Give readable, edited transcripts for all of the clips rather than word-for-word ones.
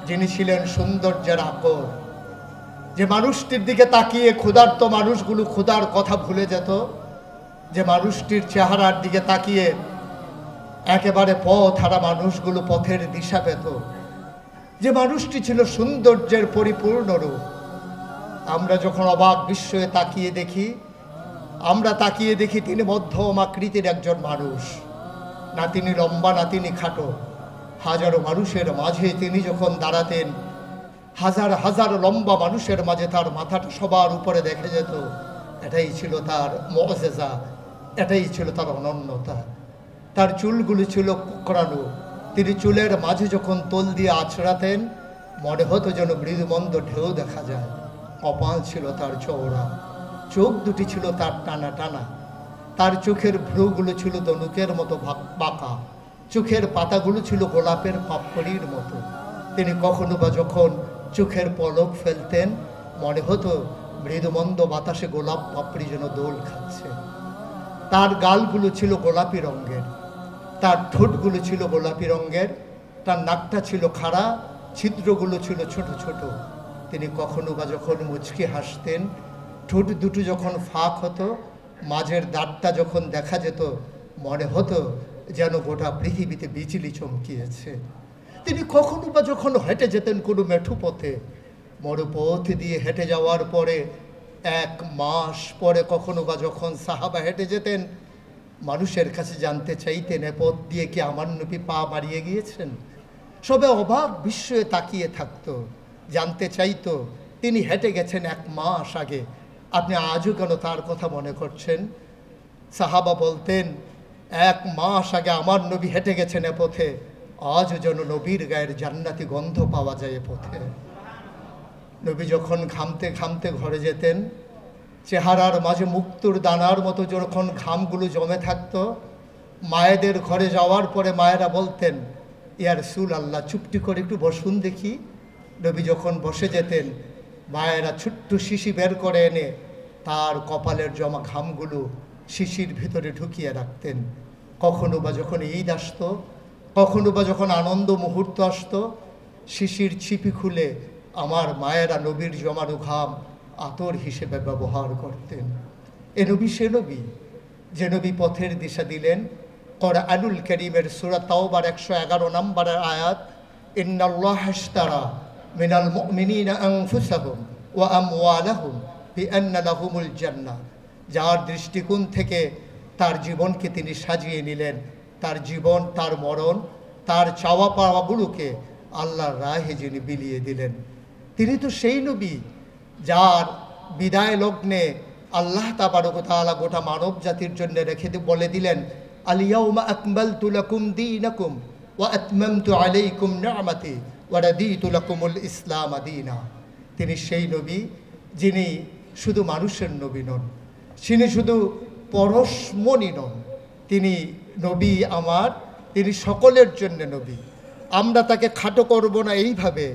যিনি ছিলেন সৌন্দর্যের আকর, যে মানুষটির দিকে তাকিয়ে ক্ষুধার্ত মানুষগুলো ক্ষুধার কথা ভুলে যেত, যে মানুষটির চেহারার দিকে তাকিয়ে একেবারে পথ হারা মানুষগুলো পথের দিশা পেত, যে মানুষটি ছিল সৌন্দর্যের পরিপূর্ণ রূপ। আমরা যখন অবাক বিস্ময়ে তাকিয়ে দেখি, আমরা তাকিয়ে দেখি তিনি মধ্যম আকৃতির একজন মানুষ, না তিনি লম্বা না তিনি খাটো। হাজারো মানুষের মাঝে তিনি যখন দাঁড়াতেন, হাজার হাজার লম্বা মানুষের মাঝে তার মাথাটা সবার উপরে দেখা যেত। এটাই ছিল তার মুআজিজা, এটাই ছিল তার অনন্যতা। তার চুলগুলি ছিল কোঁকড়ানো, তিনি চুলের মাঝে যখন তোল দিয়ে আছড়াতেন মনে হতো যেন মৃদুমন্দ ঢেউ দেখা যায়। কপাল ছিল তার চওড়া, চোখ দুটি ছিল তার টানা টানা, তার চোখের ভ্রুগুলো ছিল ধনুকের মতো বাঁকা, চোখের পাতাগুলো ছিল গোলাপের পাপড়ির মতো। তিনি কখনো বা যখন চোখের পলক ফেলতেন মনে হতো মৃদুমন্দ বাতাসে গোলাপ পাপড়ি যেন দোল খাচ্ছে। তার গালগুলো ছিল গোলাপি রঙের, তার ঠোঁটগুলো ছিল গোলাপি রঙের, তার নাকটা ছিল খাড়া, ছিদ্রগুলো ছিল ছোট ছোট। তিনি কখনো বা যখন মুচকি হাসতেন, ঠোঁট দুটো যখন ফাঁক হতো, মাঝের দাঁতটা যখন দেখা যেত মনে হতো যেন গোটা পৃথিবীতে বিজলি চমকিয়েছে। তিনি কখনো বা যখন হেঁটে যেতেন কোনো মেঠু পথে, মরুপথ দিয়ে হেঁটে যাওয়ার পরে 1 মাস পরে কখনো বা যখন সাহাবা হেঁটে যেতেন, মানুষের কাছে জানতে চাইতেন এ পথ দিয়ে কি আমার নবী পা মারিয়ে গিয়েছেন। সবে অবাক বিস্ময়ে তাকিয়ে থাকতো, জানতে চাইতো তিনি হেঁটে গেছেন 1 মাস আগে, আপনি আজও কেন তার কথা মনে করছেন? সাহাবা বলতেন 1 মাস আগে আমার নবী হেঁটে গেছেন এ পথে, আজও যেন নবীর গায়ের জান্নাতি গন্ধ পাওয়া যায় এ পথে। নবী যখন ঘামতে ঘামতে ঘরে যেতেন, চেহারার মাঝে মুক্তোর দানার মতো যখন ঘামগুলো জমে থাকতো, মায়েদের ঘরে যাওয়ার পরে মায়েরা বলতেন ইয়া রাসূলুল্লাহ চুপটি করে একটু বসুন দেখি। নবী যখন বসে যেতেন, মায়েরা ছোট্ট শিশি বের করে এনে তার কপালের জমা ঘামগুলো শিশির ভিতরে ঢুকিয়ে রাখতেন। কখনো বা যখন ঈদ আসতো, কখনো বা যখন আনন্দ মুহূর্ত আসতো, শিশির ছিপি খুলে আমার মায়েরা নবীর জমানো ঘাম আতর হিসেবে ব্যবহার করতেন। এ নবী সে নবী যে নবী পথের দিশা দিলেন। কোরআনুল কারীমের সূরা তাওবার 111 নম্বরের আয়াত, ইন্নাল্লাহা আশতারা মিনাল মুমিনিনা আনফুসাহুম ওয়া আমওয়ালাহুম বিআন্না লাহুমুল জান্নাহ। যার দৃষ্টিকোণ থেকে তার জীবনকে তিনি সাজিয়ে নিলেন, তার জীবন, তার মরণ, তার চাওয়া পাওয়াগুলোকে আল্লাহর রাহে যিনি বিলিয়ে দিলেন, তিনি তো সেই নবী যার বিদায় লগ্নে আল্লাহ তাবারক ওয়া তাআলা গোটা মানব জাতির জন্য রেখে বলে দিলেন, আল ইয়াউমা আকমালতু লাকুম দীনাকুম ওয়া আতমামতু আলাইকুম নি'মাতি ওয়া রাদিতু লাকুমুল ইসলাম দীনা। তিনি সেই নবী যিনি শুধু মানুষের নবী নন, তিনি শুধু পরশমণি নন, তিনি নবী আমার, তিনি সকলের জন্য নবী। আমরা তাকে খাটো করব না এইভাবে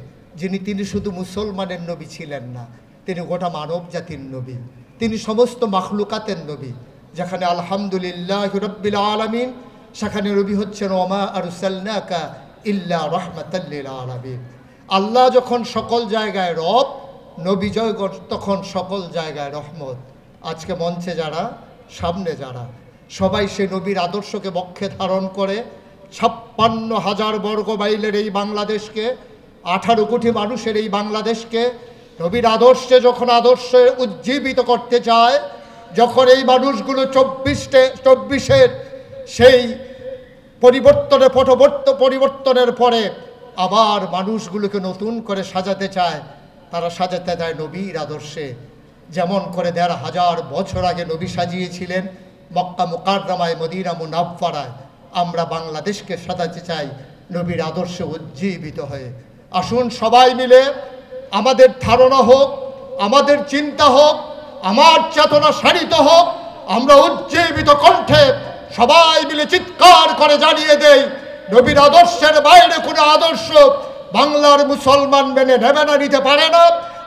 তিনি শুধু মুসলমানের নবী ছিলেন না, তিনি গোটা মানব জাতির নবী, তিনি সমস্ত মাখলুকাতের নবী। যেখানে আলহামদুলিল্লাহি রাব্বিল আলামিন, সেখানে নবী হচ্ছেন ওমা আরসালনাকা ইল্লা রাহমাতাল লিল আলামিন। আল্লাহ যখন সকল জায়গায় রব, নবী তখন সকল জায়গায় রহমত। আজকে মঞ্চে যারা, সামনে যারা, সবাই সে নবীর আদর্শকে বক্ষে ধারণ করে 56,000 বর্গ মাইলের এই বাংলাদেশকে, 18 কোটি মানুষের এই বাংলাদেশকে নবীর আদর্শে যখন আদর্শে উজ্জীবিত করতে চায়, যখন এই মানুষগুলো 24-এর সেই পরিবর্তনের পরে আবার মানুষগুলোকে নতুন করে সাজাতে চায়, তারা সাজাতে চায় নবীর আদর্শে। যেমন করে 1,500 বছর আগে নবী সাজিয়েছিলেন মক্কা মুকাররমায়, মদিনা মুনাওয়ারায়, আমরা বাংলাদেশকে সাজাতে চাই নবীর আদর্শে উজ্জীবিত হয়ে। আসুন সবাই মিলে আমাদের ধারণা হোক, আমাদের চিন্তা হোক, আমার চেতনা সারিত হোক, আমরা উজ্জীবিত কণ্ঠে সবাই মিলে চিৎকার করে জানিয়ে দেই, নবীর আদর্শের বাইরে কোনো আদর্শ বাংলার মুসলমান মেনে নেবে না, নিতে পারে না।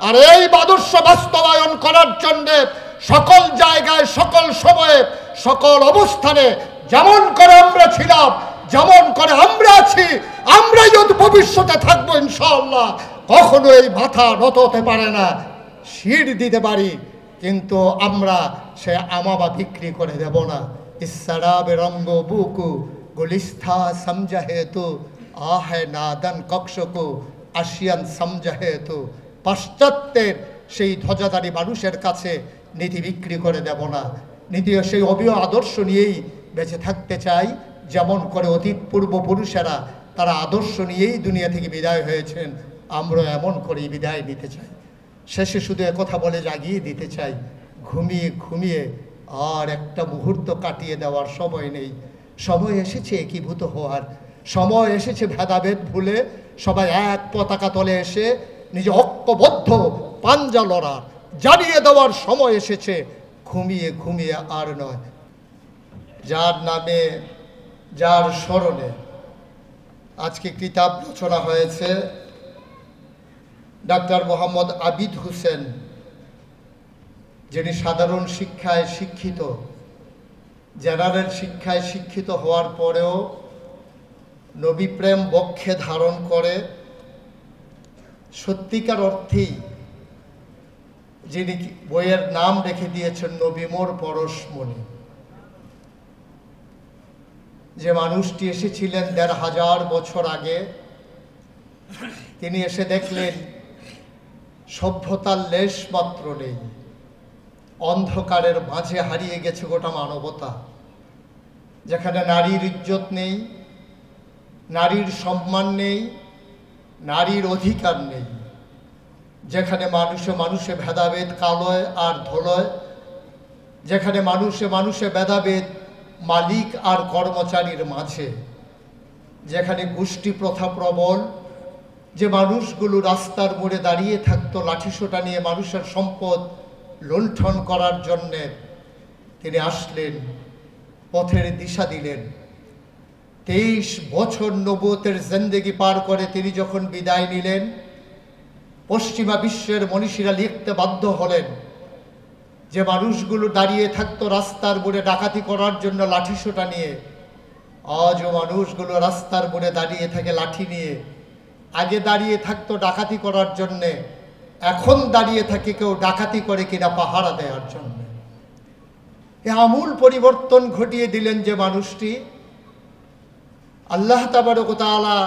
আর এই আদর্শ বাস্তবায়ন করার জন্য সকল জায়গায়, সকল সময়ে, সকল অবস্থানে যেমন করে আমরা ছিলাম, যেমন করে আমরা আছি, আমরাই যদি ভবিষ্যতে থাকবো ইনশাআল্লাহ। কখনো এই মাথা নত হতে পারে না, শির দিতে পারি, কিন্তু আমরা সে আমাবা বিক্রি করে দেব না। ইসরাবে রঙ্গ বুকু গুলিস্থা সমঝে তো আহে নাদন কক্ষকু আসিয়ান সমঝে তো। পাশ্চাত্যের সেই ধ্বজাধারী মানুষের কাছে নীতি বিক্রি করে দেব না। নীতি সেই অবিয় আদর্শ নিয়েই বেঁচে থাকতে চাই, যেমন করে অতীত পূর্বপুরুষেরা তারা আদর্শ নিয়েই দুনিয়া থেকে বিদায় হয়েছেন, আমরা এমন করেই বিদায় নিতে চাই। শেষে শুধু একথা বলে জাগিয়ে দিতে চাই, ঘুমিয়ে ঘুমিয়ে আর একটা মুহূর্ত কাটিয়ে দেওয়ার সময় নেই। সময় এসেছে একীভূত হওয়ার, সময় এসেছে ভেদাভেদ ভুলে সবাই এক পতাকা তলে এসে নিজে ঐক্যবদ্ধ পাঞ্জা লড়ার, জানিয়ে দেওয়ার সময় এসেছে। ঘুমিয়ে ঘুমিয়ে আর নয়। যার নামে, যার স্মরণে আজকে কিতাব রচনা হয়েছে, ডাক্তার মোহাম্মদ আবিদ হোসেন, যিনি সাধারণ শিক্ষায় শিক্ষিত, জেনারেল শিক্ষায় শিক্ষিত হওয়ার পরেও নবীপ্রেম বক্ষে ধারণ করে সত্যিকার অর্থেই, যিনি বইয়ের নাম রেখে দিয়েছেন নবীমোর পরশমণি। যে মানুষটি এসেছিলেন ১৫০০ বছর আগে, তিনি এসে দেখলেন সভ্যতার লেশ মাত্র নেই, অন্ধকারের মাঝে হারিয়ে গেছে গোটা মানবতা। যেখানে নারীর ইজ্জত নেই, নারীর সম্মান নেই, নারীর অধিকার নেই, যেখানে মানুষে মানুষে ভেদাভেদ কালয় আর ধলয়, যেখানে মানুষে মানুষে ভেদাভেদ মালিক আর কর্মচারীর মাঝে, যেখানে গোষ্ঠী প্রথা প্রবল, যে মানুষগুলো রাস্তার মোড়ে দাঁড়িয়ে থাকতো লাঠিসোঁটা নিয়ে মানুষের সম্পদ লুণ্ঠন করার জন্যে, তিনি আসলেন, পথের দিশা দিলেন। 23 বছর নবুয়তের জিন্দেগি পার করে তিনি যখন বিদায় নিলেন, পশ্চিমা বিশ্বের মনীষীরা লিখতে বাধ্য হলেন যে মানুষগুলো দাঁড়িয়ে থাকতো রাস্তার মোড়ে ডাকাতি করার জন্য লাঠিসোঁটা নিয়ে, আজও মানুষগুলো রাস্তার মোড়ে দাঁড়িয়ে থাকে লাঠি নিয়ে। আগে দাঁড়িয়ে থাকতো ডাকাতি করার জন্যে, এখন দাঁড়িয়ে থাকে কেউ ডাকাতি করে কিনা পাহারা দেওয়ার জন্য। এ আমূল পরিবর্তন ঘটিয়ে দিলেন যে মানুষটি। আল্লাহ তাবারক ওয়া তাআলা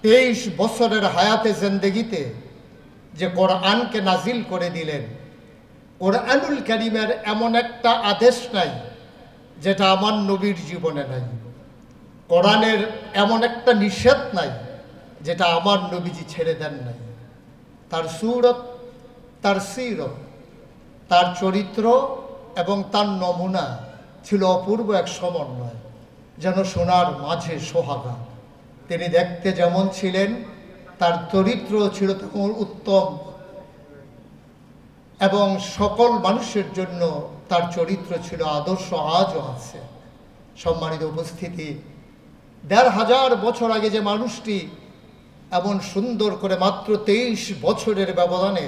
23 বছরের হায়াতে জিন্দেগিতে যে কোরআনকে নাজিল করে দিলেন, কোরআনুল কারীমের এমন একটা আদেশ নাই যেটা আমার নবীর জীবনে নাই। কোরআনের এমন একটা নিষেধ নাই যেটা আমার নবীজি ছেড়ে দেন নাই। তার সুরত, তার সিরত, তার চরিত্র এবং তার নমুনা ছিল অপূর্ব এক সমন্বয়, যেন সোনার মাঝে সোহাগা। তিনি দেখতে যেমন ছিলেন, তার চরিত্র ছিল তেমন উত্তম, এবং সকল মানুষের জন্য তার চরিত্র ছিল আদর্শ, আজও আছে। সম্মানিত উপস্থিতি, ১৫০০ বছর আগে যে মানুষটি এমন সুন্দর করে মাত্র 23 বছরের ব্যবধানে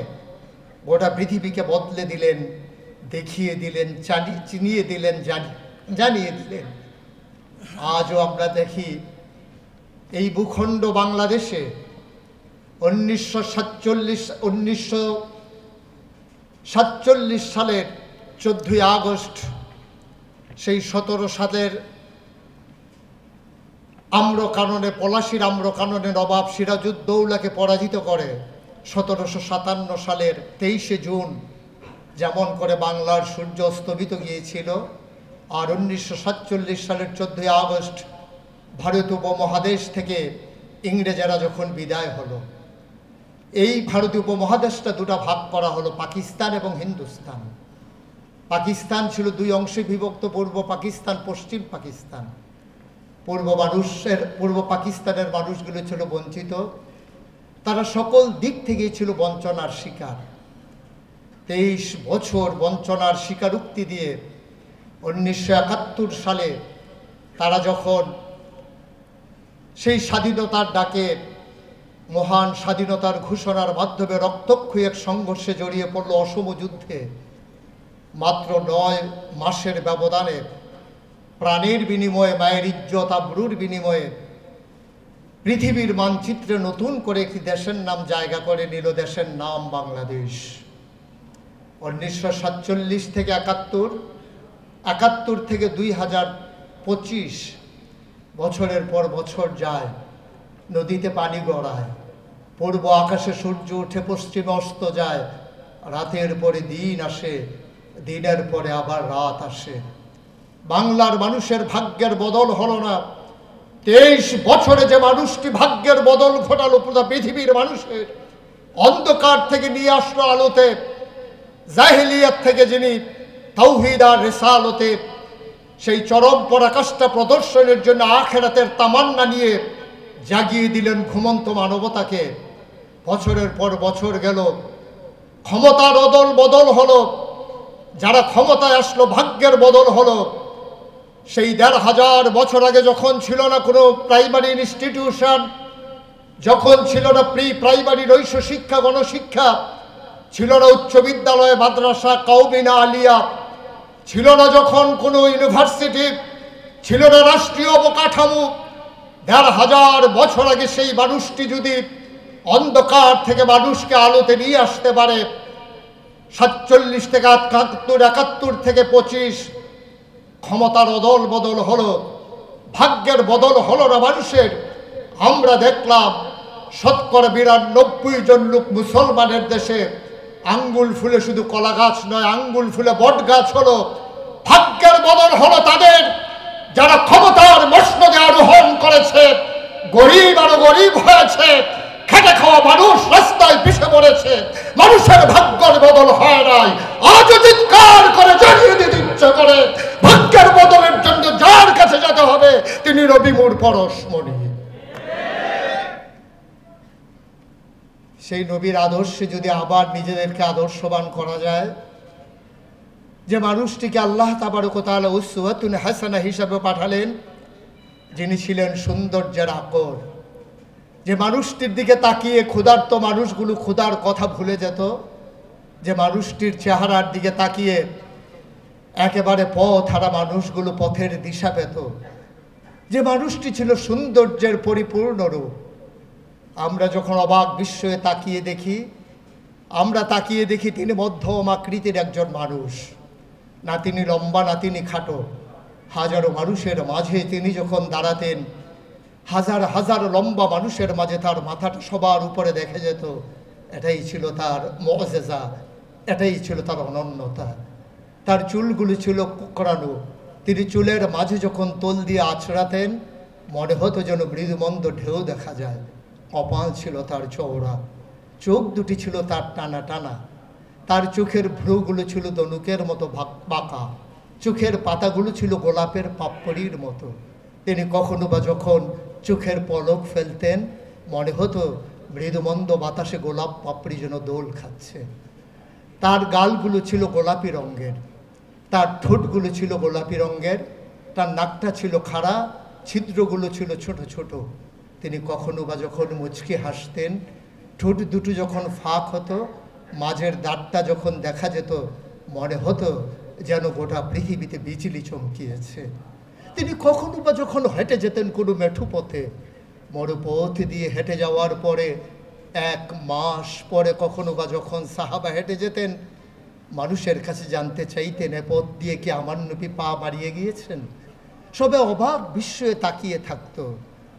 গোটা পৃথিবীকে বদলে দিলেন, দেখিয়ে দিলেন, চিনিয়ে দিলেন, জানিয়ে দিলেন, আজও আমরা দেখি এই ভূখণ্ড বাংলাদেশে 1947 সালের 14ই আগস্ট, সেই 17 সালের আম্রকাননে, পলাশীর আম্রকাননে নবাব সিরাজউদ্দৌলাকে পরাজিত করে 1757 সালের 23শে জুন যেমন করে বাংলার সূর্য অস্তমিত গিয়েছিল, আর 1947 সালের 14ই আগস্ট ভারত উপমহাদেশ থেকে ইংরেজেরা যখন বিদায় হলো, এই ভারতীয় উপমহাদেশটা দুটা ভাগ করা হলো, পাকিস্তান এবং হিন্দুস্তান। পাকিস্তান ছিল 2 অংশে বিভক্ত, পূর্ব পাকিস্তান, পশ্চিম পাকিস্তান। পূর্ব পাকিস্তানের মানুষগুলো ছিল বঞ্চিত, তারা সকল দিক থেকেই ছিল বঞ্চনার শিকার। 23 বছর বঞ্চনার স্বীকারোক্তি দিয়ে 1971 সালে তারা যখন সেই স্বাধীনতার ডাকে, মহান স্বাধীনতার ঘোষণার মাধ্যমে রক্তক্ষয়ী এক সংঘর্ষে জড়িয়ে পড়ল, অসম যুদ্ধে, মাত্র 9 মাসের ব্যবধানে প্রাণের বিনিময়ে, মায়ের ইজ্জত আবরুর বিনিময়ে পৃথিবীর মানচিত্রে নতুন করে একটি দেশের নাম জায়গা করে নিল, দেশের নাম বাংলাদেশ। 1947 থেকে 71, 71 থেকে 2025 বছরের পর বছর যায়, নদীতে পানি গড়ায়, পূর্ব আকাশে সূর্য উঠে পশ্চিমে অস্ত যায়, রাতের পরে দিন আসে, দিনের পরে আবার রাত আসে। বাংলার মানুষের ভাগ্যের বদল হলো না। 23 বছরে যে মানুষটি ভাগ্যের বদল ঘটালো পুরো পৃথিবীর মানুষের, অন্ধকার থেকে নিয়ে আসলো আলোতে, জাহেলিয়াত থেকে যিনি তাওহীদ আর রিসালতে সেই চরম পরাকাষ্ঠা প্রদর্শনের জন্য আখিরাতের তামান্না নিয়ে জাগিয়ে দিলেন ঘুমন্ত মানবতাকে। বছরের পর বছর গেল, ক্ষমতার অদল বদল হলো, যারা ক্ষমতায় আসলো ভাগ্যের বদল হলো। সেই 1500 বছর আগে যখন ছিল না কোনো প্রাইমারি ইনস্টিটিউশন, যখন ছিল না প্রি প্রাইমারি নৈশ শিক্ষা, গণশিক্ষা, ছিল না উচ্চ বিদ্যালয়, মাদ্রাসা, কওমিনা, আলিয়া, ছিল না যখন কোনো ইউনিভার্সিটি, ছিল না রাষ্ট্রীয় অবকাঠামো, 1500 বছর আগে সেই মানুষটি যদি অন্ধকার থেকে মানুষকে আলোতে নিয়ে আসতে পারে, 47 থেকে 71, 71 থেকে 25 ক্ষমতার অদল বদল হলো, ভাগ্যের বদল হলো না মানুষের। আমরা দেখলাম 92% জন লোক মুসলমানের দেশে আঙ্গুল ফুলে শুধু কলা গাছ নয়, আঙ্গুল ফুলে বট গাছ হলো। ভাগ্যের বদল হলো তাদের, যারা ক্ষমতার মসনদে আরোহণ করেছে, গরিব আরো গরিব হয়েছে, খেটে খাওয়া মানুষ রাস্তায় পিছে পড়েছে। মানুষের ভাগ্যের বদল হয় নাই। আজও চিৎকার করে জানিয়ে দিতে ইচ্ছে করে, ভাগ্যের বদলের জন্য যার কাছে যেতে হবে তিনি রবি মোর পরশমণি। সেই নবীর আদর্শে যদি আবার নিজেদেরকে আদর্শবান করা যায়, যে মানুষটিকে আল্লাহ তাবারক ওয়া তাআলা উসওয়াতুন হাসানা হিসাবে পাঠালেন, যিনি ছিলেন সৌন্দর্যের আকর, যে মানুষটির দিকে তাকিয়ে ক্ষুধার্ত মানুষগুলো ক্ষুধার কথা ভুলে যেত, যে মানুষটির চেহারার দিকে তাকিয়ে একেবারে পথ হারা মানুষগুলো পথের দিশা পেত, যে মানুষটি ছিল সৌন্দর্যের পরিপূর্ণ রূপ। আমরা যখন অবাক বিস্ময়ে তাকিয়ে দেখি, আমরা তাকিয়ে দেখি তিনি মধ্যম আকৃতির একজন মানুষ, না তিনি লম্বা না তিনি খাটো। হাজারো মানুষের মাঝে তিনি যখন দাঁড়াতেন, হাজার হাজার লম্বা মানুষের মাঝে তার মাথাটা সবার উপরে দেখা যেত। এটাই ছিল তার মুআজিজা, এটাই ছিল তার অনন্যতা। তার চুলগুলো ছিল কোঁকড়ানো, তিনি চুলের মাঝে যখন তোল দিয়ে আছড়াতেন মনে হতো যেন মৃদুমন্দ ঢেউ দেখা যায়। কপাল ছিল তার চওড়া, চোখ দুটি ছিল তার টানা টানা, তার চোখের ভ্রুগুলো ছিল ধনুকের মতো বাঁকা, চোখের পাতাগুলো ছিল গোলাপের পাপড়ির মতো। তিনি কখনো বা যখন চোখের পলক ফেলতেন মনে হতো মৃদুমন্দ বাতাসে গোলাপ পাপড়ি যেন দোল খাচ্ছে। তার গালগুলো ছিল গোলাপি রঙের, তার ঠোঁটগুলো ছিল গোলাপি রঙের, তার নাকটা ছিল খাড়া, ছিদ্রগুলো ছিল ছোট ছোট। তিনি কখনো বা যখন মুচকি হাসতেন, ঠোঁট দুটো যখন ফাঁক হতো, মাঝের দাঁতটা যখন দেখা যেত মনে হতো যেন গোটা পৃথিবীতে বিজলি চমকিয়েছে। তিনি কখনো বা যখন হেঁটে যেতেন কোনো মেঠু পথে, মরুপথ দিয়ে হেঁটে যাওয়ার পরে 1 মাস পরে কখনো বা যখন সাহাবা হেঁটে যেতেন, মানুষের কাছে জানতে চাইতেন এ পথ দিয়ে কি আমার নবী পা বাড়িয়ে গিয়েছেন। সবে অবাক বিস্ময়ে তাকিয়ে থাকতো,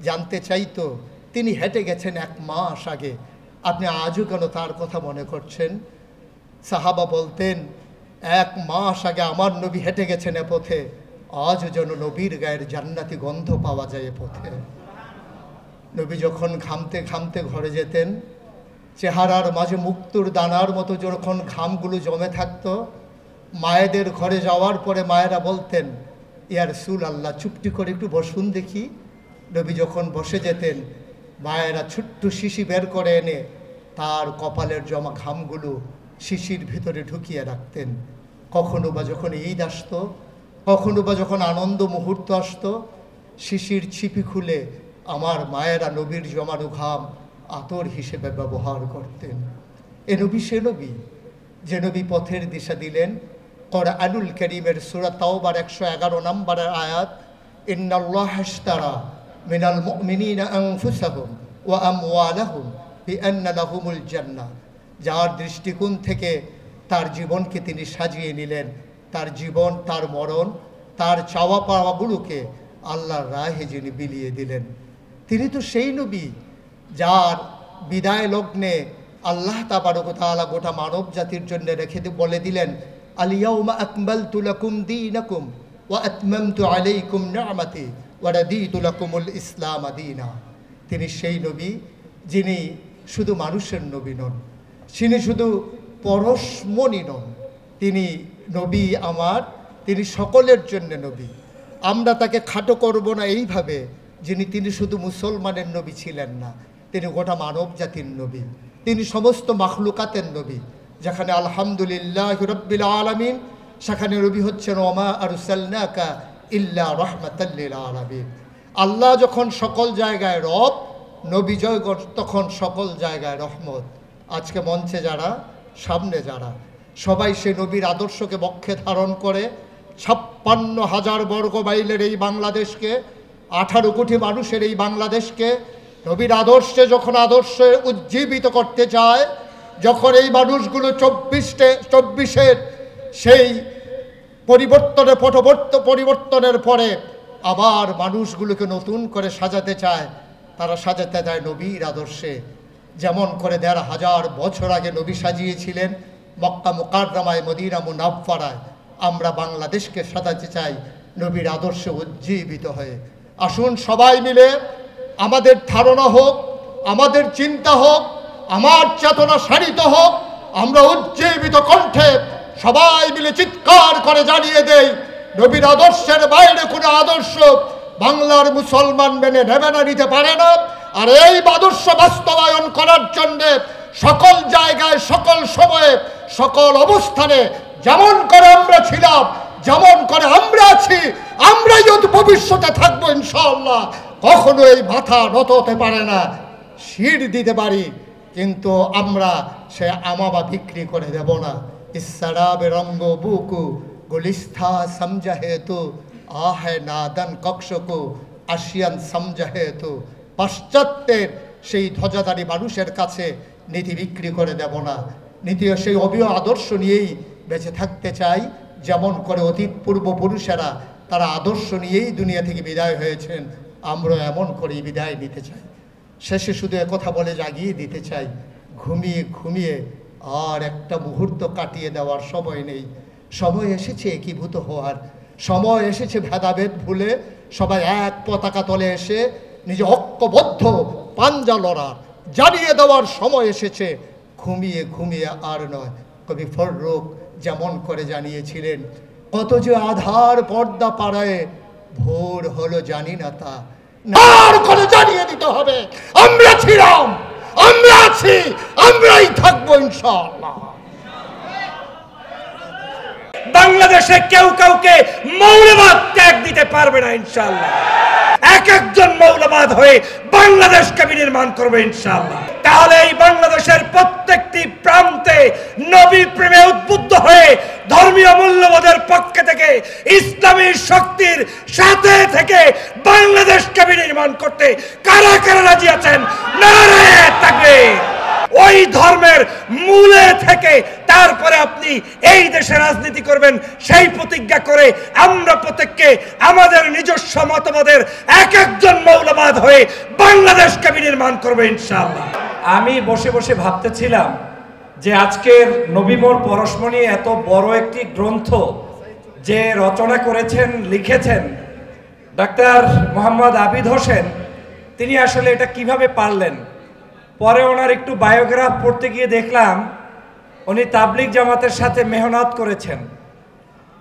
জানতে চাইতো তিনি হেঁটে গেছেন 1 মাস আগে, আপনি আজও কেন তার কথা মনে করছেন। সাহাবা বলতেন 1 মাস আগে আমার নবী হেঁটে গেছেন এ পথে, আজও যেন নবীর গায়ের জান্নাতি গন্ধ পাওয়া যায় এ পথে। নবী যখন ঘামতে ঘামতে ঘরে যেতেন, চেহারার মাঝে মুক্তোর দানার মতো যখন ঘামগুলো জমে থাকতো, মায়েদের ঘরে যাওয়ার পরে মায়েরা বলতেন ইয়া রাসূলুল্লাহ চুপটি করে একটু বসুন দেখি। নবী যখন বসে যেতেন, মায়েরা ছোট্ট শিশি বের করে এনে তার কপালের জমা ঘামগুলো শিশির ভিতরে ঢুকিয়ে রাখতেন। কখনো বা যখন ঈদ আসতো, কখনো বা যখন আনন্দ মুহূর্ত আসতো, শিশির ছিপি খুলে আমার মায়েরা নবীর জমানো ঘাম আতর হিসেবে ব্যবহার করতেন। এ নবী সে নবী যে নবী পথের দিশা দিলেন, কোরআনুল কারীমের সূরা তাওবার 111 নম্বরের আয়াত, ইন্নাল্লাহা ইশতারা মিনাল মুমিনিনা আনফুসাহুম ওয়া আমওয়ালাহুম বিআন্না লাহুমুল জান্নাহ। যার দৃষ্টিকোণ থেকে তার জীবনকে তিনি সাজিয়ে নিলেন, তার জীবন, তার মরণ, তার চাওয়া পাওয়াগুলোকে আল্লাহর রাহে যিনি বিলিয়ে দিলেন, তিনি তো সেই নবী যার বিদায় লগ্নে আল্লাহ তাবারক ওয়া তাআলা গোটা মানব জাতির জন্য রেখে বলে দিলেন, আল ইয়াউমা আকমালতু লাকুম দীনাকুম ওয়া আতমামতু আলাইকুম নি'মাতি ওয়া রাদিতু লাকুমুল ইসলাম দীনা। তিনি সেই নবী যিনি শুধু মানুষের নবী নন, তিনি শুধু পরশমণি নন, তিনি নবী আমার, তিনি সকলের জন্য নবী। আমরা তাকে খাটো করব না এইভাবে তিনি শুধু মুসলমানের নবী ছিলেন না, তিনি গোটা মানব জাতির নবী, তিনি সমস্ত মাখলুকাতের নবী। যেখানে আলহামদুলিল্লাহ রাব্বিল আলামিন, সেখানে নবী হচ্ছেন ওমা আরসালনাকা ইল্লা রাহমাতাল লিল আলামিন। আল্লাহ যখন সকল জায়গায় রব, নবী তখন সকল জায়গায় রহমত। আজকে মঞ্চে যারা, সামনে যারা, সবাই সে নবীর আদর্শকে বক্ষে ধারণ করে 56,000 বর্গ মাইলের এই বাংলাদেশকে, 18 কোটি মানুষের এই বাংলাদেশকে নবীর আদর্শে যখন আদর্শে উজ্জীবিত করতে চায়, যখন এই মানুষগুলো 24-এর সেই পরিবর্তনের পরে আবার মানুষগুলোকে নতুন করে সাজাতে চায়, তারা সাজাতে চায় নবীর আদর্শে। যেমন করে 1,500 বছর আগে নবী সাজিয়েছিলেন মক্কা মুকাররমায়, মদিনা মুনাওয়ারায়, আমরা বাংলাদেশকে সাজাতে চাই নবীর আদর্শে উজ্জীবিত হয়ে। আসুন সবাই মিলে আমাদের ধারণা হোক, আমাদের চিন্তা হোক, আমার চেতনা সারিত হোক, আমরা উজ্জীবিত কণ্ঠে সবাই মিলে চিৎকার করে জানিয়ে দেই, নবীর আদর্শের বাইরে কোনো আদর্শ বাংলার মুসলমান মেনে নেবে না, নিতে পারে না। আর এই আদর্শ বাস্তবায়ন করার জন্য সকল জায়গায়, সকল সময়ে, সকল অবস্থানে যেমন করে আমরা ছিলাম, যেমন করে আমরা আছি, আমরাই যদি ভবিষ্যতে থাকবো ইনশাআল্লাহ। কখনো এই মাথা নত হতে পারে না, শির দিতে পারি, কিন্তু আমরা সে আমাবা বিক্রি করে দেব না। ইসরাবে রঙ্গ বুকু গুলিস্থা সমঝে তো আহে নাদন কক্ষকু আসিয়ান সমঝে তো। পাশ্চাত্যের সেই ধ্বজাধারী মানুষের কাছে নীতি বিক্রি করে দেব না, নীতি সেই অবিয় আদর্শ নিয়েই বেঁচে থাকতে চাই। যেমন করে অতীত পূর্বপুরুষেরা তারা আদর্শ নিয়েই দুনিয়া থেকে বিদায় হয়েছেন, আমরা এমন করেই বিদায় নিতে চাই। শেষে শুধু একথা বলে জাগিয়ে দিতে চাই, ঘুমিয়ে ঘুমিয়ে আর একটা মুহূর্ত কাটিয়ে দেওয়ার সময় নেই। সময় এসেছে একীভূত হওয়ার, সময় এসেছে ভেদাভেদ ভুলে সবাই এক পতাকা তলে এসে নিজে ঐক্যবদ্ধ পাঞ্জা লড়ার, জানিয়ে দেওয়ার সময় এসেছে। ঘুমিয়ে ঘুমিয়ে আর নয়। কবি ফররুখ যেমন করে জানিয়েছিলেন, কত যে আধার পর্দা পাড়ায় ভোর হলো জানি না তা, আর করে জানিয়ে দিতে হবে আমরা ছিলাম, আমরা আছি, আমরাই থাকবো ইনশাআল্লাহ। বাংলাদেশে কেউ কাউকে মৌলবাদ ত্যাগ দিতে পারবে না ইনশাআল্লাহ। এক একজন মৌলবাদ হয়ে বাংলাদেশকে বিনির্মাণ করবে ইনশাআল্লাহ। তাহলে এই বাংলাদেশের প্রত্যেকটি প্রান্তে নবী প্রেমে উদ্বুদ্ধ হয়ে ধর্মীয় মূল্যবোধের পক্ষে থেকে ইসলামী শক্তির সাথে থেকে বাংলাদেশকে বিনির্মাণ করতে কারা কারা রাজি আছেন? নারায়ে তাকবীর। ওই ধর্মের মূলে থেকে তারপরে আপনি এই দেশে রাজনীতি করবেন, সেই প্রতিজ্ঞা করে আমরা প্রত্যেককে আমাদের নিজস্ব মতবাদের এক একজন মৌলবাদ হয়ে বাংলাদেশকে বিনির্মাণ করবে ইনশাআল্লাহ। আমি বসে বসে ভাবতেছিলাম যে আজকের নবী মোর পরশমণি এত বড় একটি গ্রন্থ যে রচনা করেছেন, লিখেছেন ডাক্তার মোহাম্মদ আবিদ হোসেন, তিনি আসলে এটা কিভাবে পারলেন। পরে ওনার একটু বায়োগ্রাফ পড়তে গিয়ে দেখলাম উনি তাবলিগ জামাতের সাথে মেহনত করেছেন।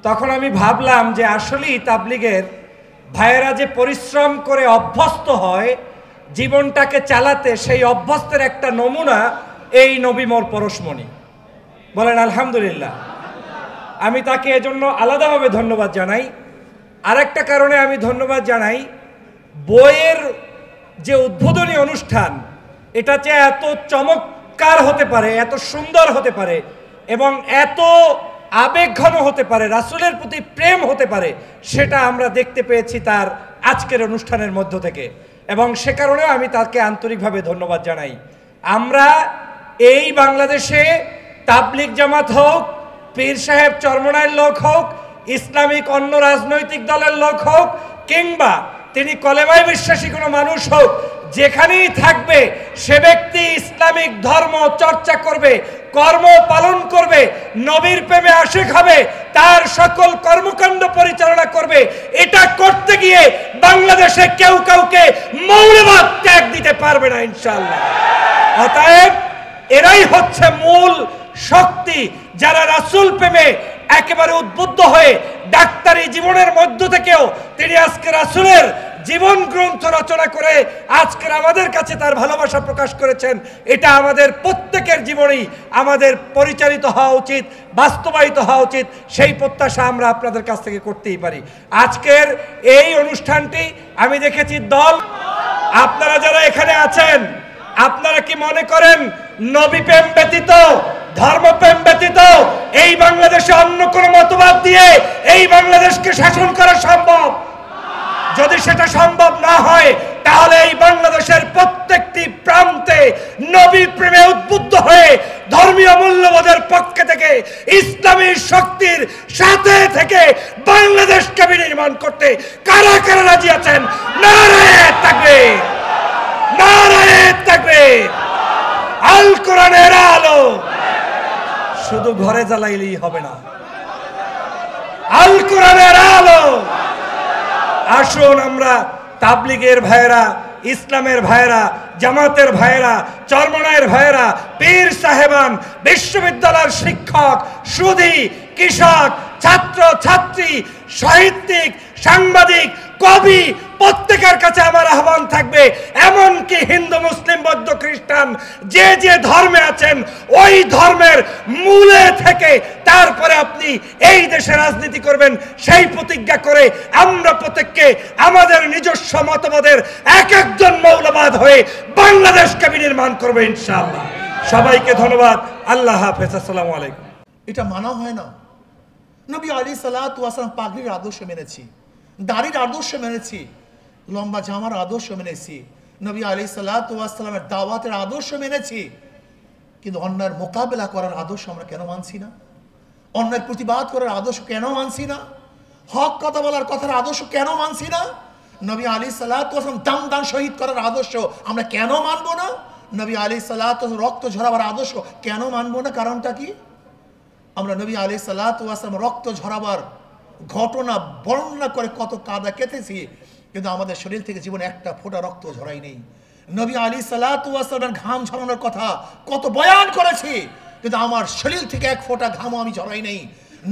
তখন আমি ভাবলাম যে আসলেই তাবলিগের ভাইয়েরা যে পরিশ্রম করে অভ্যস্ত হয় জীবনটাকে চালাতে, সেই অভ্যস্তের একটা নমুনা এই নবী মোর পরশমণি। বলেন আলহামদুলিল্লাহ। আমি তাকে এজন্য আলাদাভাবে ধন্যবাদ জানাই। আরেকটা কারণে আমি ধন্যবাদ জানাই, বইয়ের যে উদ্বোধনী অনুষ্ঠান, এটা যে এত চমৎকার হতে পারে, এত সুন্দর হতে পারে এবং এত আবেগ ঘন হতে পারে, রাসূলের প্রতি প্রেম হতে পারে, সেটা আমরা দেখতে পেয়েছি তার আজকের অনুষ্ঠানের মধ্য থেকে, এবং সে কারণেও আমি তাকে আন্তরিকভাবে ধন্যবাদ জানাই। আমরা এই বাংলাদেশে তাবলিগ জামাত হোক, পীর সাহেব চরমনাইয়ের লোক হোক, ইসলামিক অন্য রাজনৈতিক দলের লোক হোক, কিংবা তিনি কলেমায় বিশ্বাসী কোনো মানুষ হোক, যেখানেই থাকবে সে ব্যক্তি ইসলামিক ধর্ম চর্চা করবে, কর্ম পালন করবে, নবীর প্রেমে আশিক হবে, তার সকল কর্মকাণ্ড পরিচালনা করবে। এটা করতে গিয়ে বাংলাদেশে কেউ কাউকে মৌলবাদ ত্যাগ দিতে পারবে না ইনশাআল্লাহ। অতএব এরাই হচ্ছে মূল শক্তি, যারা রাসূল প্রেমে একেবারে উদ্বুদ্ধ হয়ে ডাক্তারি জীবনের মধ্য থেকেও তিনি আজকে রাসূলের জীবন গ্রন্থ রচনা করে আজকের আমাদের কাছে তার ভালোবাসা প্রকাশ করেছেন। এটা আমাদের প্রত্যেকের জীবনেই আমাদের পরিচালিত হওয়া উচিত, বাস্তবায়িত হওয়া উচিত। সেই প্রত্যাশা আমরা আপনাদের কাছ থেকে করতেই পারি। আজকের এই অনুষ্ঠানটি আমি দেখেছি দল, আপনারা যারা এখানে আছেন, আপনারা কি মনে করেন নবী প্রেম ব্যতীত, ধর্মপ্রেম ব্যতীত এই বাংলাদেশে অন্য কোনো মতবাদ দিয়ে এই বাংলাদেশকে শাসন করা সম্ভব? যদি সেটা সম্ভব না হয়, তাহলে এই বাংলাদেশের প্রত্যেকটি প্রান্তে নবী প্রেমে উদ্বুদ্ধ হয়ে ধর্মীয় মূল্যবোধের পক্ষে থেকে ইসলামী শক্তির সাথে থেকে বাংলাদেশকে বিনির্মাণ করতে কারা কারা রাজি আছেন? নারায়ে তাকবীর, নারায়ে তাকবীর। আল কোরআনের আলো শুধু ঘরে জ্বালাইলেই হবে না, আল কোরআনের আলো। আসুন আমরা তাবলিগের ভাইয়েরা, ইসলামের ভাইয়েরা, জামাতের ভাইয়েরা, চরমনায়ের ভাইয়েরা, পীর সাহেবান, বিশ্ববিদ্যালয়ের শিক্ষক, সুধী, কৃষক, ছাত্র ছাত্রী, সাহিত্যিক, সাংবাদিক, কবি, প্রত্যেকের কাছে আমার আহ্বান থাকবে, এমনকি হিন্দু, মুসলিম, বৌদ্ধ, খ্রিস্টান যে যে ধর্মে আছেন, ওই ধর্মের মূলে থেকে তারপরে আপনি এই দেশে রাজনীতি করবেন, সেই প্রতিজ্ঞা করে আমরা প্রত্যেককে আমাদের নিজস্ব মতবাদের এক একজন মৌলবাদ হয়ে বাংলাদেশকে বিনির্মাণ করবে ইনশাআল্লাহ। সবাইকে ধন্যবাদ। আল্লাহ হাফেজ। আসসালামু আলাইকুম। এটা মানা হয় না। নবী আলাইহিস সালাতু ওয়াস সালাম পাগড়ির আদর্শ মেনেছি, দাড়ির আদর্শ মেনেছি, লম্বা জামার আদর্শ মেনেছি, নবী আলাইহিস সালাতু ওয়াস সালামের দাওয়াতের আদর্শ মেনেছি, কিন্তু অন্যায়ের মোকাবেলা করার আদর্শ আমরা কেন মানছি না? অন্যায়ের প্রতিবাদ করার আদর্শ কেন মানছি না? হক কথা বলার কথার আদর্শ কেন মানছি না? নবী আলাইহিস সালাতু ওয়াস সালাম দাম দান শহীদ করার আদর্শ আমরা কেন মানবো না? নবী আলাইহিস সালাতু ওয়াস সালাম রক্ত ঝরাবার আদর্শ কেন মানবো না? কারণটা কি? আমরা নবী আলাইহিস সালাতু ওয়াস সালাম রক্ত ঝরাবার ঘটনা বর্ণনা করে কত কাদা কেটেছি, কিন্তু আমাদের শরীর থেকে জীবনে একটা ফোঁটা রক্ত ঝরাই নেই। নবী আলাইহিস সালাতু ওয়াস সালামের ঘাম ঝরানোর কথা কত বয়ান করেছি, কিন্তু আমার শরীর থেকে এক ফোঁটা ঘামও আমি ঝরাই নেই।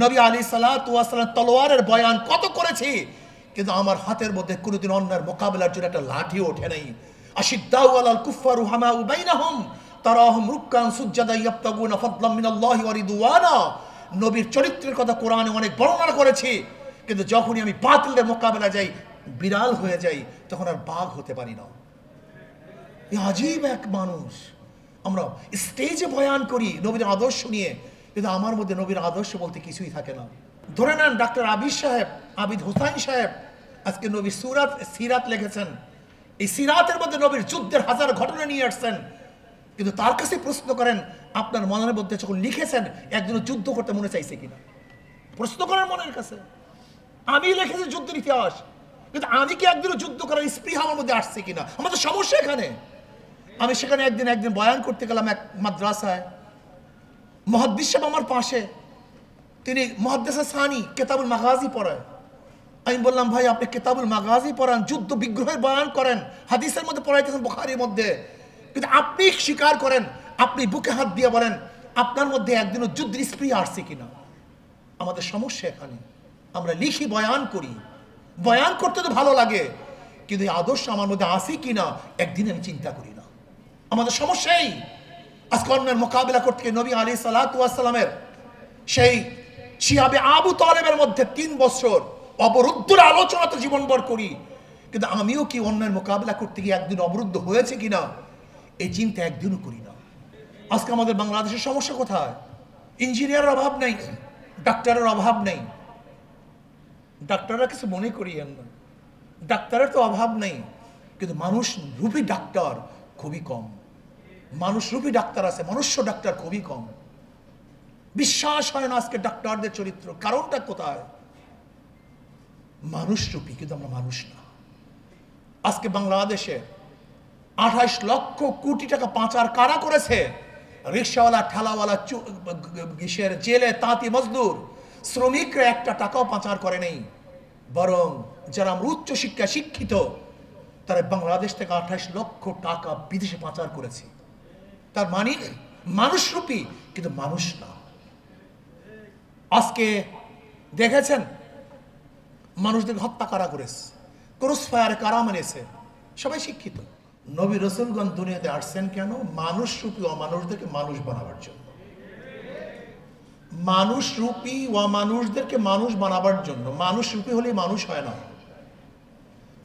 নবী আলাইহিস সালাতু ওয়াস সালাম তলোয়ারের বয়ান কত করেছি, কিন্তু আমার হাতের মধ্যে কোনোদিন অন্যায়ের মোকাবেলার জন্য একটা লাঠি ওঠে নাই। আশিদ্দাউ আলাল কুফফার রুহামাউ বাইনাহুম তারাহুম রুক্কান সুজ্জাদা ইয়াবতাগুনা ফাদলাম মিনাল্লাহি ওয়া রিদওয়ানা। নবীর চরিত্রের কথা কোরআনে অনেক বর্ণনা করেছি, কিন্তু যখনই আমি বাতিলের মোকাবেলা যাই, বিড়াল হয়ে যাই, তখন আর বাঘ হতে পারি না। এই আজীব এক মানুষ। আমরা স্টেজে বয়ান করি নবীর আদর্শ নিয়ে, কিন্তু আমার মধ্যে নবীর আদর্শ বলতে কিছুই থাকে না। ধরে নেন ডাক্তার আবিদ হোসাইন সাহেব আজকে নবীর সিরাত লিখেছেন। এই সিরাতের মধ্যে নবীর যুদ্ধের হাজার ঘটনা নিয়ে আসছেন, কিন্তু তার কাছে প্রশ্ন করেন আপনার মনের মধ্যে যখন লিখেছেন একজন যুদ্ধ করতে মনে চাইছে কিনা? প্রশ্ন করেন মনের কাছে। আমি লিখেছি যুদ্ধের ইতিহাস, কিন্তু আমি কি একদিন যুদ্ধ করার স্পৃহা আমার মধ্যে আসছে কিনা? আমাদের সমস্যা এখানে। আমি সেখানে একদিন বয়ান করতে গেলাম এক মাদ্রাসায়, মুহাদ্দিস সাহেব আমার পাশে, তিনি মুহাদ্দিস সানি কিতাবুল মাগাজি পড়ায়। আমি বললাম ভাই আপনি কিতাবুল মাগাজি পড়ান, যুদ্ধ বিগ্রহের বয়ান করেন, হাদিসের মধ্যে পড়াইতেছেন বুখারীর মধ্যে, কিন্তু আপনি স্বীকার করেন, আপনি বুকে হাত দিয়ে বলেন আপনার মধ্যে একদিনও যুদ্ধের স্পৃহা আসছে কিনা? আমাদের সমস্যা এখানে। আমরা লিখি, বয়ান করি, বয়ান করতে তো ভালো লাগে, কিন্তু এই আদর্শ আমার মধ্যে আসে কিনা একদিন আমি চিন্তা করি না। আমাদের সমস্যাই আজকে অন্যের মোকাবিলা করতে গিয়ে নবী আলাইহিস সালাতু ওয়াস সালামের সেই শিহাবে আবু তালেবের মধ্যে 3 বছর অবরুদ্ধর আলোচনা তো জীবনভর করি, কিন্তু আমিও কি অন্যের মোকাবিলা করতে গিয়ে একদিন অবরুদ্ধ হয়েছে কিনা এই চিন্তা একদিনও করি না। আজকে আমাদের বাংলাদেশের সমস্যা কোথায়? ইঞ্জিনিয়ারের অভাব নেই, ডাক্তারের অভাব নেই, ডাক্তাররা কিছু মনে করিয়েন না, ডাক্তারের তো অভাব নেই, কিন্তু মানুষ রূপী ডাক্তার খুবই কম। মানুষ রূপী ডাক্তার আছে, মনুষ্য ডাক্তার খুবই কম। বিশ্বাস হয় না আজকে ডাক্তারদের চরিত্র। কারণটা কোথায়? মানুষ রূপী, কিন্তু আমরা মানুষ না। আজকে বাংলাদেশে 28 লক্ষ কোটি টাকা পাচার কারা করেছে? রিক্সাওয়ালা, ঠেলাওয়ালা, জেলে তাঁতি মজদুর, শ্রমিকরা একটা টাকাও পাচার করে নেই। বরং যারা আমরা উচ্চ শিক্ষা শিক্ষিত, তারা বাংলাদেশ থেকে 28 লক্ষ টাকা বিদেশে পাচার করেছে। তার মানে মানুষ রূপী, কিন্তু মানুষ না। আজকে দেখেছেন মানুষদের হত্যা কারা করেছে, ক্রস ফায়ার কারা মেনেছে? সবাই শিক্ষিত। নবী রসুলগণ দুনিয়াতে আসছেন কেন? মানুষ রূপী অমানুষদেরকে মানুষ বানাবার জন্য। মানুষ রূপী অমানুষদেরকে মানুষ বানাবার জন্য। মানুষ রূপী হলেই মানুষ হয় না।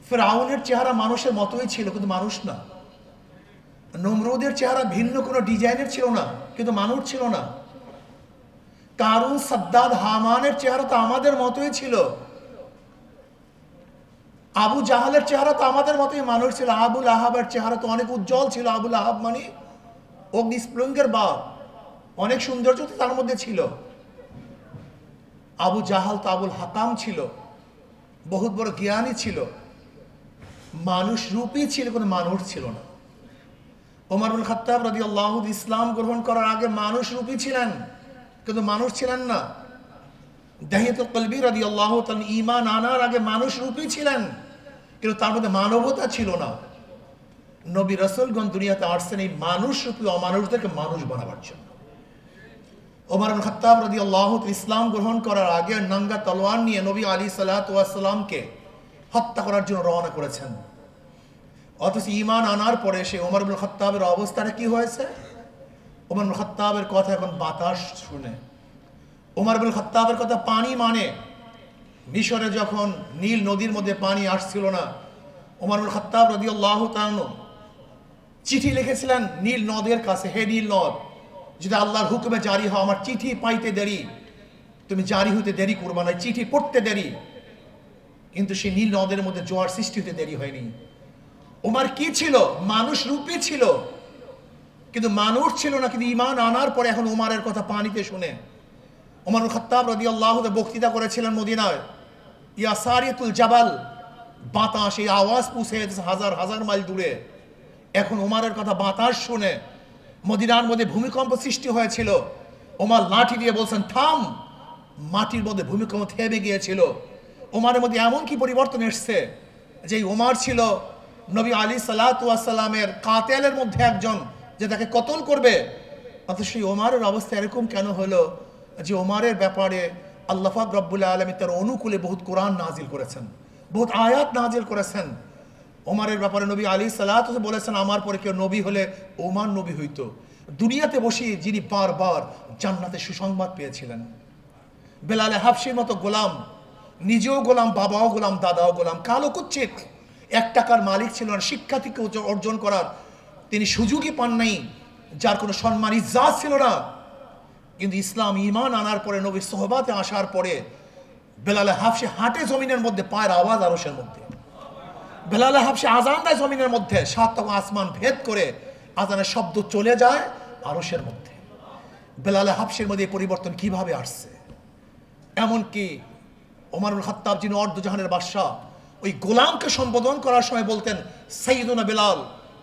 ফিরআউনের চেহারা মানুষের মতোই ছিল, কিন্তু মানুষ না। নমরুদের চেহারা ভিন্ন কোনো ডিজাইনের ছিল না, কিন্তু মানুষ ছিল না। কারুন, সাদ্দাদ, হামানের চেহারা তো আমাদের মতোই ছিল। আবু জাহালের চেহারা তো আমাদের মতোই মানুষ ছিল। আবুল আহাবের চেহারা তো অনেক উজ্জ্বল ছিল। আবুল আহাব মানে অগ্নিস্ফুলিঙ্গের বাপ, অনেক সৌন্দর্য তো তার মধ্যে ছিল। আবু জাহাল তো আবুল হাকাম ছিল, বহুত বড় জ্ঞানী ছিল, মানুষ রূপী ছিল, কোনো মানুষ ছিল না। ওমর ইবনে খাত্তাব রাদিয়াল্লাহু আনহু ইসলাম গ্রহণ করার আগে মানুষ রূপী ছিলেন, কিন্তু মানুষ ছিলেন না। দাহিয়াতুল কলবি রাদিয়াল্লাহু তাআলা ঈমান আনার আগে মানুষ রূপী ছিলেন, কিন্তু তার মধ্যে মানবতা ছিল না। নবী রাসূলগণ দুনিয়াতে আসছেন এই মানুষ রূপী অমানুষদেরকে মানুষ বানাবার জন্য। ওমর ইবনে খাত্তাব রাদিয়াল্লাহু তাআলা ইসলাম গ্রহণ করার আগে নাঙ্গা তলোয়ার নিয়ে নবী আলাইহিস সালাতু ওয়াস সালামকে হত্যা করার জন্য রওনা করেছেন। অথচ ঈমান আনার পরে সে ওমর ইবনে খাত্তাবের অবস্থাটা কি হয়েছে? ওমর ইবনে খাত্তাবের কথা এখন বাতাস শুনে, ওমর ইবনে খাত্তাবের কথা পানি মানে। মিশরে যখন নীল নদীর মধ্যে পানি আসছিল না, ওমর ইবনে খাত্তাব রাদিয়াল্লাহু তাআলা চিঠি লিখেছিলেন নীল নদের কাছে, হে নীল নদ, যদি আল্লাহর হুকুমে জারি হও, আমার চিঠি পাইতে দেরি, তুমি জারি হতে দেরি করবা না, চিঠি পড়তে দেরি। কিন্তু সেই নীল নদের মধ্যে জোয়ার সৃষ্টি হতে দেরি হয়নি। ওমর কি ছিল? মানুষ রূপী ছিল, কিন্তু মানুষ ছিল না। কিন্তু ঈমান আনার পরে এখন ওমরের কথা পানিতে শুনে ওমর ইবনে খাত্তাব রাদিয়াল্লাহু তাআলা বক্তৃতা করেছিলেন মদিনায়। ইয়া সারিয়াতুল জাবাল, বাতাস এই আওয়াজ পৌঁছে যেতেছে হাজার হাজার মাইল দূরে। এখন ওমরের কথা বাতাস শুনে মদিনার মধ্যে ভূমিকম্প সৃষ্টি হয়েছিল। ওমর লাঠি দিয়ে বলছেন থাম। মাটির মধ্যে ভূমিকম্প থেমে গিয়েছিল। ওমরের মধ্যে এমন কি পরিবর্তন এসছে যে ওমর ছিল নবী আলাইহিস সালাতু ওয়াস সালামের কাতেলের মধ্যে একজন, যে তাকে কতল করবে। অথচ সেই ওমরের অবস্থা এরকম কেন হলো যে ওমরের ব্যাপারে আল্লাহ পাক রব্বুল আলামিন তার অনুকূলে বহুত কোরআন নাজিল করেছেন, বহুত আয়াত নাজিল করেছেন। ওমরের ব্যাপারে নবী আলাইহিস সালাতু বলেছেন, আমার পরে কেউ নবী হলে ওমর নবী হইতো। দুনিয়াতে বসে যিনি বারবার জান্নাতে সুসংবাদ পেয়েছিলেন। বেলালে হাবশির মতো গোলাম, নিজেও গোলাম, বাবাও গোলাম, দাদাও গোলাম, কালো কুচ্ছিত, 1 টাকার মালিক ছিল না, শিক্ষা থেকে অর্জন করার তিনি সুযোগই পান নাই, যার কোনো সম্মান ইজ্জত ছিল না। কিন্তু ইসলাম ঈমান আনার পরে, নবীর সোহবাতে আসার পরে বেলালে হাবশি হাঁটে জমিনের মধ্যে, পায়ের আওয়াজ আরশের মধ্যে। বেলালে হাবশি আজান দেয় জমিনের মধ্যে, 7 আসমান ভেদ করে আজানের শব্দ চলে যায় আরশের মধ্যে। বেলালে হাবশির মধ্যে পরিবর্তন কিভাবে আসছে? এমনকি ওমর ইবনে খাত্তাব যিনি অর্ধজাহানের বাদশা, ওই গোলামকে সম্বোধন করার সময় বলতেন সাইয়্যিদুনা বেলাল,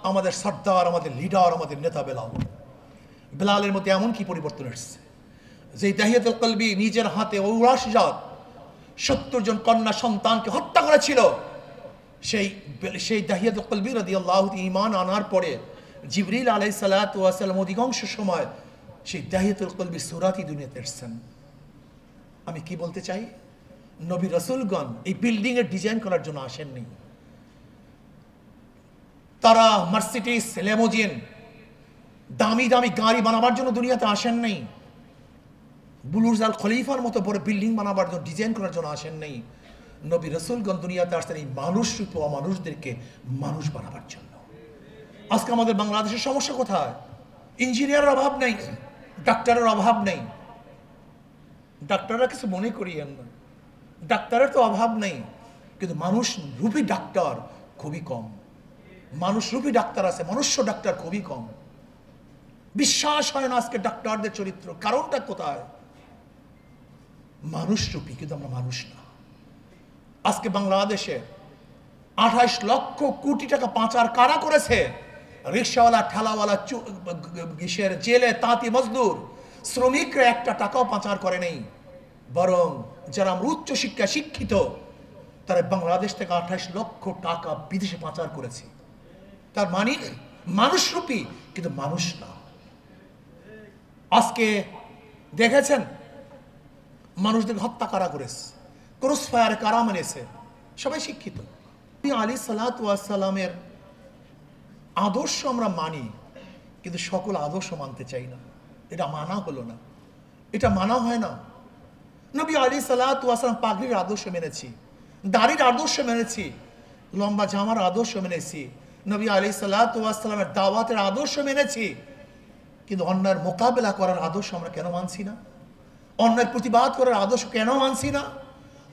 আমাদের সর্দার, আমাদের লিডার, আমাদের নেতা বেলাল। বেলালের মধ্যে এমন কি পরিবর্তন এসছে যে দাহিয়াতুল কলবি নিজের হাতে ঔরাস জাত 70 জন কন্যা সন্তানকে হত্যা করেছিল। সেই দাহিয়াতুল কলবি রাদিয়াল্লাহু তাআলা ঈমান আনার পরে জিবরিল আলাইহিস সালাতু ওয়াস সালাম অধিকাংশ সময় সেই দাহিয়াতুল কলবি সূরাটি দুনিয়াতে এসেছেন। আমি কি বলতে চাই, নবী রাসূলগণ এই বিল্ডিং এর ডিজাইন করার জন্য আসেননি। তারা মার্সিডিজ, লেমোজিন, দামি দামি গাড়ি বানাবার জন্য দুনিয়াতে আসেন নাই। বুরুজ আল খলিফার মতো বড় বিল্ডিং বানাবার জন্য, ডিজাইন করার জন্য আসেন নাই। নবী রাসূলগণ দুনিয়াতে আসছেন এই মানুষ রূপী অমানুষদেরকে মানুষ বানাবার জন্য। আজকে আমাদের বাংলাদেশের সমস্যা কোথায়? ইঞ্জিনিয়ারের অভাব নেই, ডাক্তারের অভাব নেই, ডাক্তাররা কিছু মনে করিয়েন না, ডাক্তারের তো অভাব নেই, কিন্তু মানুষ রূপী ডাক্তার খুবই কম। মানুষ রূপী ডাক্তার আছে, মনুষ্য ডাক্তার খুবই কম। বিশ্বাস হয় না আজকে ডাক্তারদের চরিত্র। কারণটা কোথায়? মানুষ রূপী, কিন্তু আমরা মানুষ না। আজকে বাংলাদেশে 28 লক্ষ কোটি টাকা পাচার কারা করেছে? রিক্সাওয়ালা, ঠেলাওয়ালা, জেলে তাঁতি মজদুর, শ্রমিকরা একটা টাকাও পাচার করে নেই। বরং যারা আমরা উচ্চ শিক্ষা শিক্ষিত, তারা বাংলাদেশ থেকে 28 লক্ষ টাকা বিদেশে পাচার করেছে। তার মানে মানুষ রূপী, কিন্তু মানুষ না। আজকে দেখেছেন মানুষদের হত্যা কারা করেছে, ক্রস ফায়ারে কারা মেনেছে? সবাই শিক্ষিত। আলী সাল্লাতু ওয়াস সালামের আদর্শ আমরা মানি, কিন্তু সকল আদর্শ মানতে চাই না। এটা মানা হলো না, এটা মানা হয় না। নবী আলী সাল্লাতু ওয়াস সালাম পাগড়ির আদর্শ মেনেছি, দাড়ির আদর্শ মেনেছি, লম্বা জামার আদর্শ মেনেছি, নবী আলী সাল্লাতু ওয়াস সালামের দাওয়াতের আদর্শ মেনেছি। কিন্তু অন্যায়ের মোকাবেলা করার আদর্শ আমরা কেন মানছি না? অন্যায়ের প্রতিবাদ করার আদর্শ কেন মানছি না?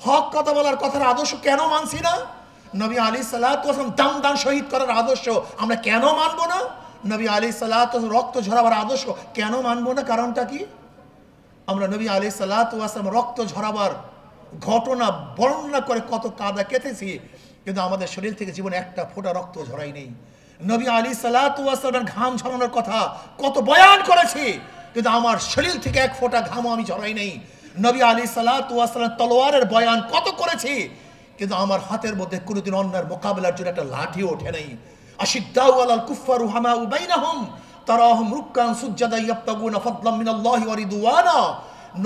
হক কথা বলার কথার আদর্শ কেন মানছি না? নবী আলী সাল্লাতু ওয়াস সালাম দাম দান শহীদ করার আদর্শ আমরা কেন মানবো না? নবী আলী সাল্লাতু ওয়াস সালাম রক্ত ঝরাবার আদর্শ কেন মানবো না? কারণটা কি? আমরা নবী আলী সাল্লাতু ওয়াস সালাম রক্ত ঝরাবার ঘটনা বর্ণনা করে কত কাদা কেটেছি, কিন্তু আমাদের শরীর থেকে জীবনে একটা ফোঁটা রক্ত ঝরাই নেই। নবী আলী সাল্লাতু ওয়াস সালামের ঘাম ঝরানোর কথা কত বয়ান করেছি, কিন্তু আমার শরীর থেকে এক ফোঁটা ঘামও আমি ঝরাই নেই। নবী আলী সাল্লাতু ওয়াস সালাম তলোয়ারের বয়ান কত করেছি, কিন্তু আমার হাতের মধ্যে কোনোদিন অন্যায়ের মোকাবেলার জন্য একটা লাঠিও ওঠে নাই। আশিদ্দাউ আলাল কুফফার রুহামাউ বাইনাহুম তারাহুম রুক্কান সুজ্জাদা ইয়াবতাগুনা ফাদলাম মিনাল্লাহি ওয়া রিদওয়ানা।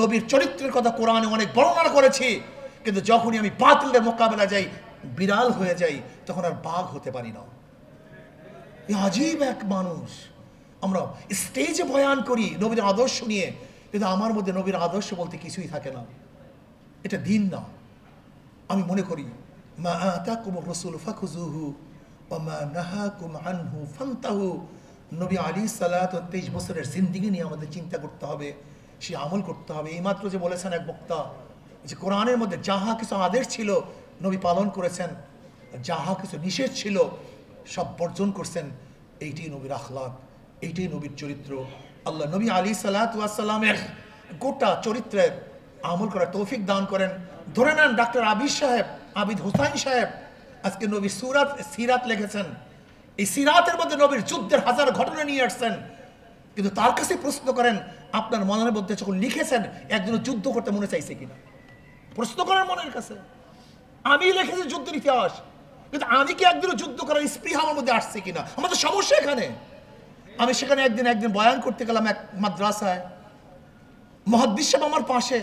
নবীর চরিত্রের কথা কোরআনে অনেক বর্ণনা করেছি, কিন্তু যখনই আমি বাতিলের মোকাবেলা যাই, বিড়াল হয়ে যাই, তখন আর বাঘ হতে পারি না। আজীব এক মানুষ। আমরা স্টেজে বয়ান করি নবীর আদর্শ নিয়ে, কিন্তু আমার মধ্যে নবীর আদর্শ বলতে কিছুই থাকে না। এটা দিন না। আমি মনে করি মা আতাকুমুর রাসূল ফাখুযুহু ওয়া মা নাহাকুম আনহু ফান্তাহু। নবী আলী সাল্লাল্লাহু 23 বছরের জিন্দেগি নিয়ে আমাদের চিন্তা করতে হবে, সে আমল করতে হবে। এইমাত্র যে বলেছেন এক বক্তা, যে কোরআনের মধ্যে যাহা কিছু আদেশ ছিল নবী পালন করেছেন, যাহা কিছু নিষেধ ছিল সব বর্জন করছেন। এইটাই নবীর আখলাক, এইটাই নবীর চরিত্র। আল্লাহ নবী আলী সাল্লাল্লাহু আলাইহি সাল্লামের গোটা চরিত্রের আমল করার তৌফিক দান করেন। ধরে নেন ডাক্তার আবিদ হোসাইন সাহেব আজকে নবী সিরাত লিখেছেন। এই সিরাতের মধ্যে নবীর যুদ্ধের হাজার ঘটনা নিয়ে আসছেন, কিন্তু তার কাছে প্রশ্ন করেন আপনার মনের মধ্যে যখন লিখেছেন একজন যুদ্ধ করতে মনে চাইছে কিনা? প্রশ্ন করেন মনের কাছে। আমি লিখেছি যুদ্ধের ইতিহাস, কিন্তু আমি কি একদিনও যুদ্ধ করার স্পৃহা আমার মধ্যে আসছে কিনা? আমাদের সমস্যা এখানে। আমি সেখানে একদিন বয়ান করতে গেলাম এক মাদ্রাসায়, মুহাদ্দিস সাহেব আমার পাশে,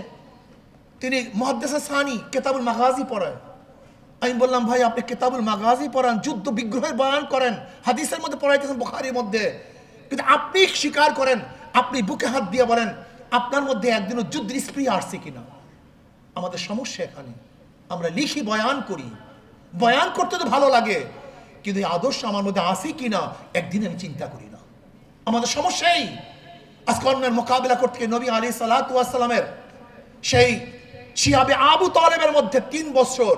তিনি মুহাদ্দিসে সানি কিতাবুল মাগাজি পড়ায়। আমি বললাম ভাই আপনি কিতাবুল মাগাজি পড়ান, যুদ্ধ বিগ্রহের বয়ান করেন, হাদিসের মধ্যে পড়াইতেছেন বুখারীর মধ্যে, কিন্তু আপনি স্বীকার করেন, আপনি বুকে হাত দিয়ে বলেন আপনার মধ্যে একদিনও যুদ্ধের স্পৃহা আসছে কিনা? আমাদের সমস্যা এখানে। আমরা লিখি, বয়ান করি, বয়ান করতে তো ভালো লাগে, কিন্তু এই আদর্শ আমার মধ্যে আসে কিনা একদিন আমি চিন্তা করি না। আমাদের সমস্যাই আজকে অন্যের মোকাবিলা করতে গিয়ে নবী আলী সাল্লাল্লাহু আলাইহি সাল্লামের সেই শিয়াবে আবু তালেবের মধ্যে 3 বছর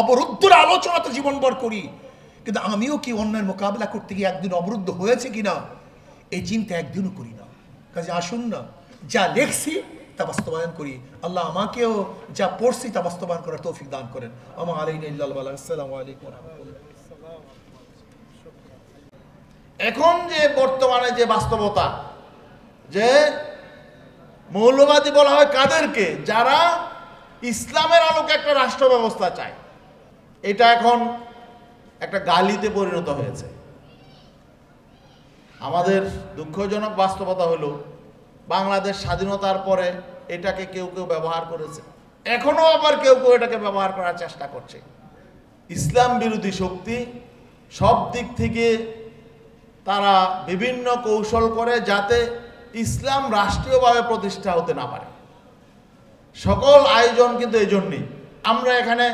অবরুদ্ধর আলোচনাতে জীবনভর করি, কিন্তু আমিও কি অন্যের মোকাবিলা করতে গিয়ে একদিন অবরুদ্ধ হয়েছে কিনা এই চিন্তা একদিনও করি না। কাজে আসুন না, যা লেখছি তা বাস্তবায়ন করি। আল্লাহ আমাকেও যা পড়ছি তা বাস্তবায়ন করার তৌফিক দান করেন। আমা আলাইনা ইল্লাল বালাগ। আসসালামু আলাইকুম ওয়া রাহমাতুল্লাহ। এখন যে বর্তমানে যে বাস্তবতা, যে মৌলবাদী বলা হয় কাদেরকে? যারা ইসলামের আলোকে একটা রাষ্ট্র ব্যবস্থা চায়। এটা এখন একটা গালিতে পরিণত হয়েছে। আমাদের দুঃখজনক বাস্তবতা হলো বাংলাদেশ স্বাধীনতার পরে এটাকে কেউ কেউ ব্যবহার করেছে, এখনো আবার কেউ কেউ এটাকে ব্যবহার করার চেষ্টা করছে। ইসলাম বিরোধী শক্তি সব দিক থেকে তারা বিভিন্ন কৌশল করে যাতে ইসলাম রাষ্ট্রীয়ভাবে প্রতিষ্ঠা হতে না পারে। সকল আয়োজন কিন্তু এই জন্যই। আমরা এখানে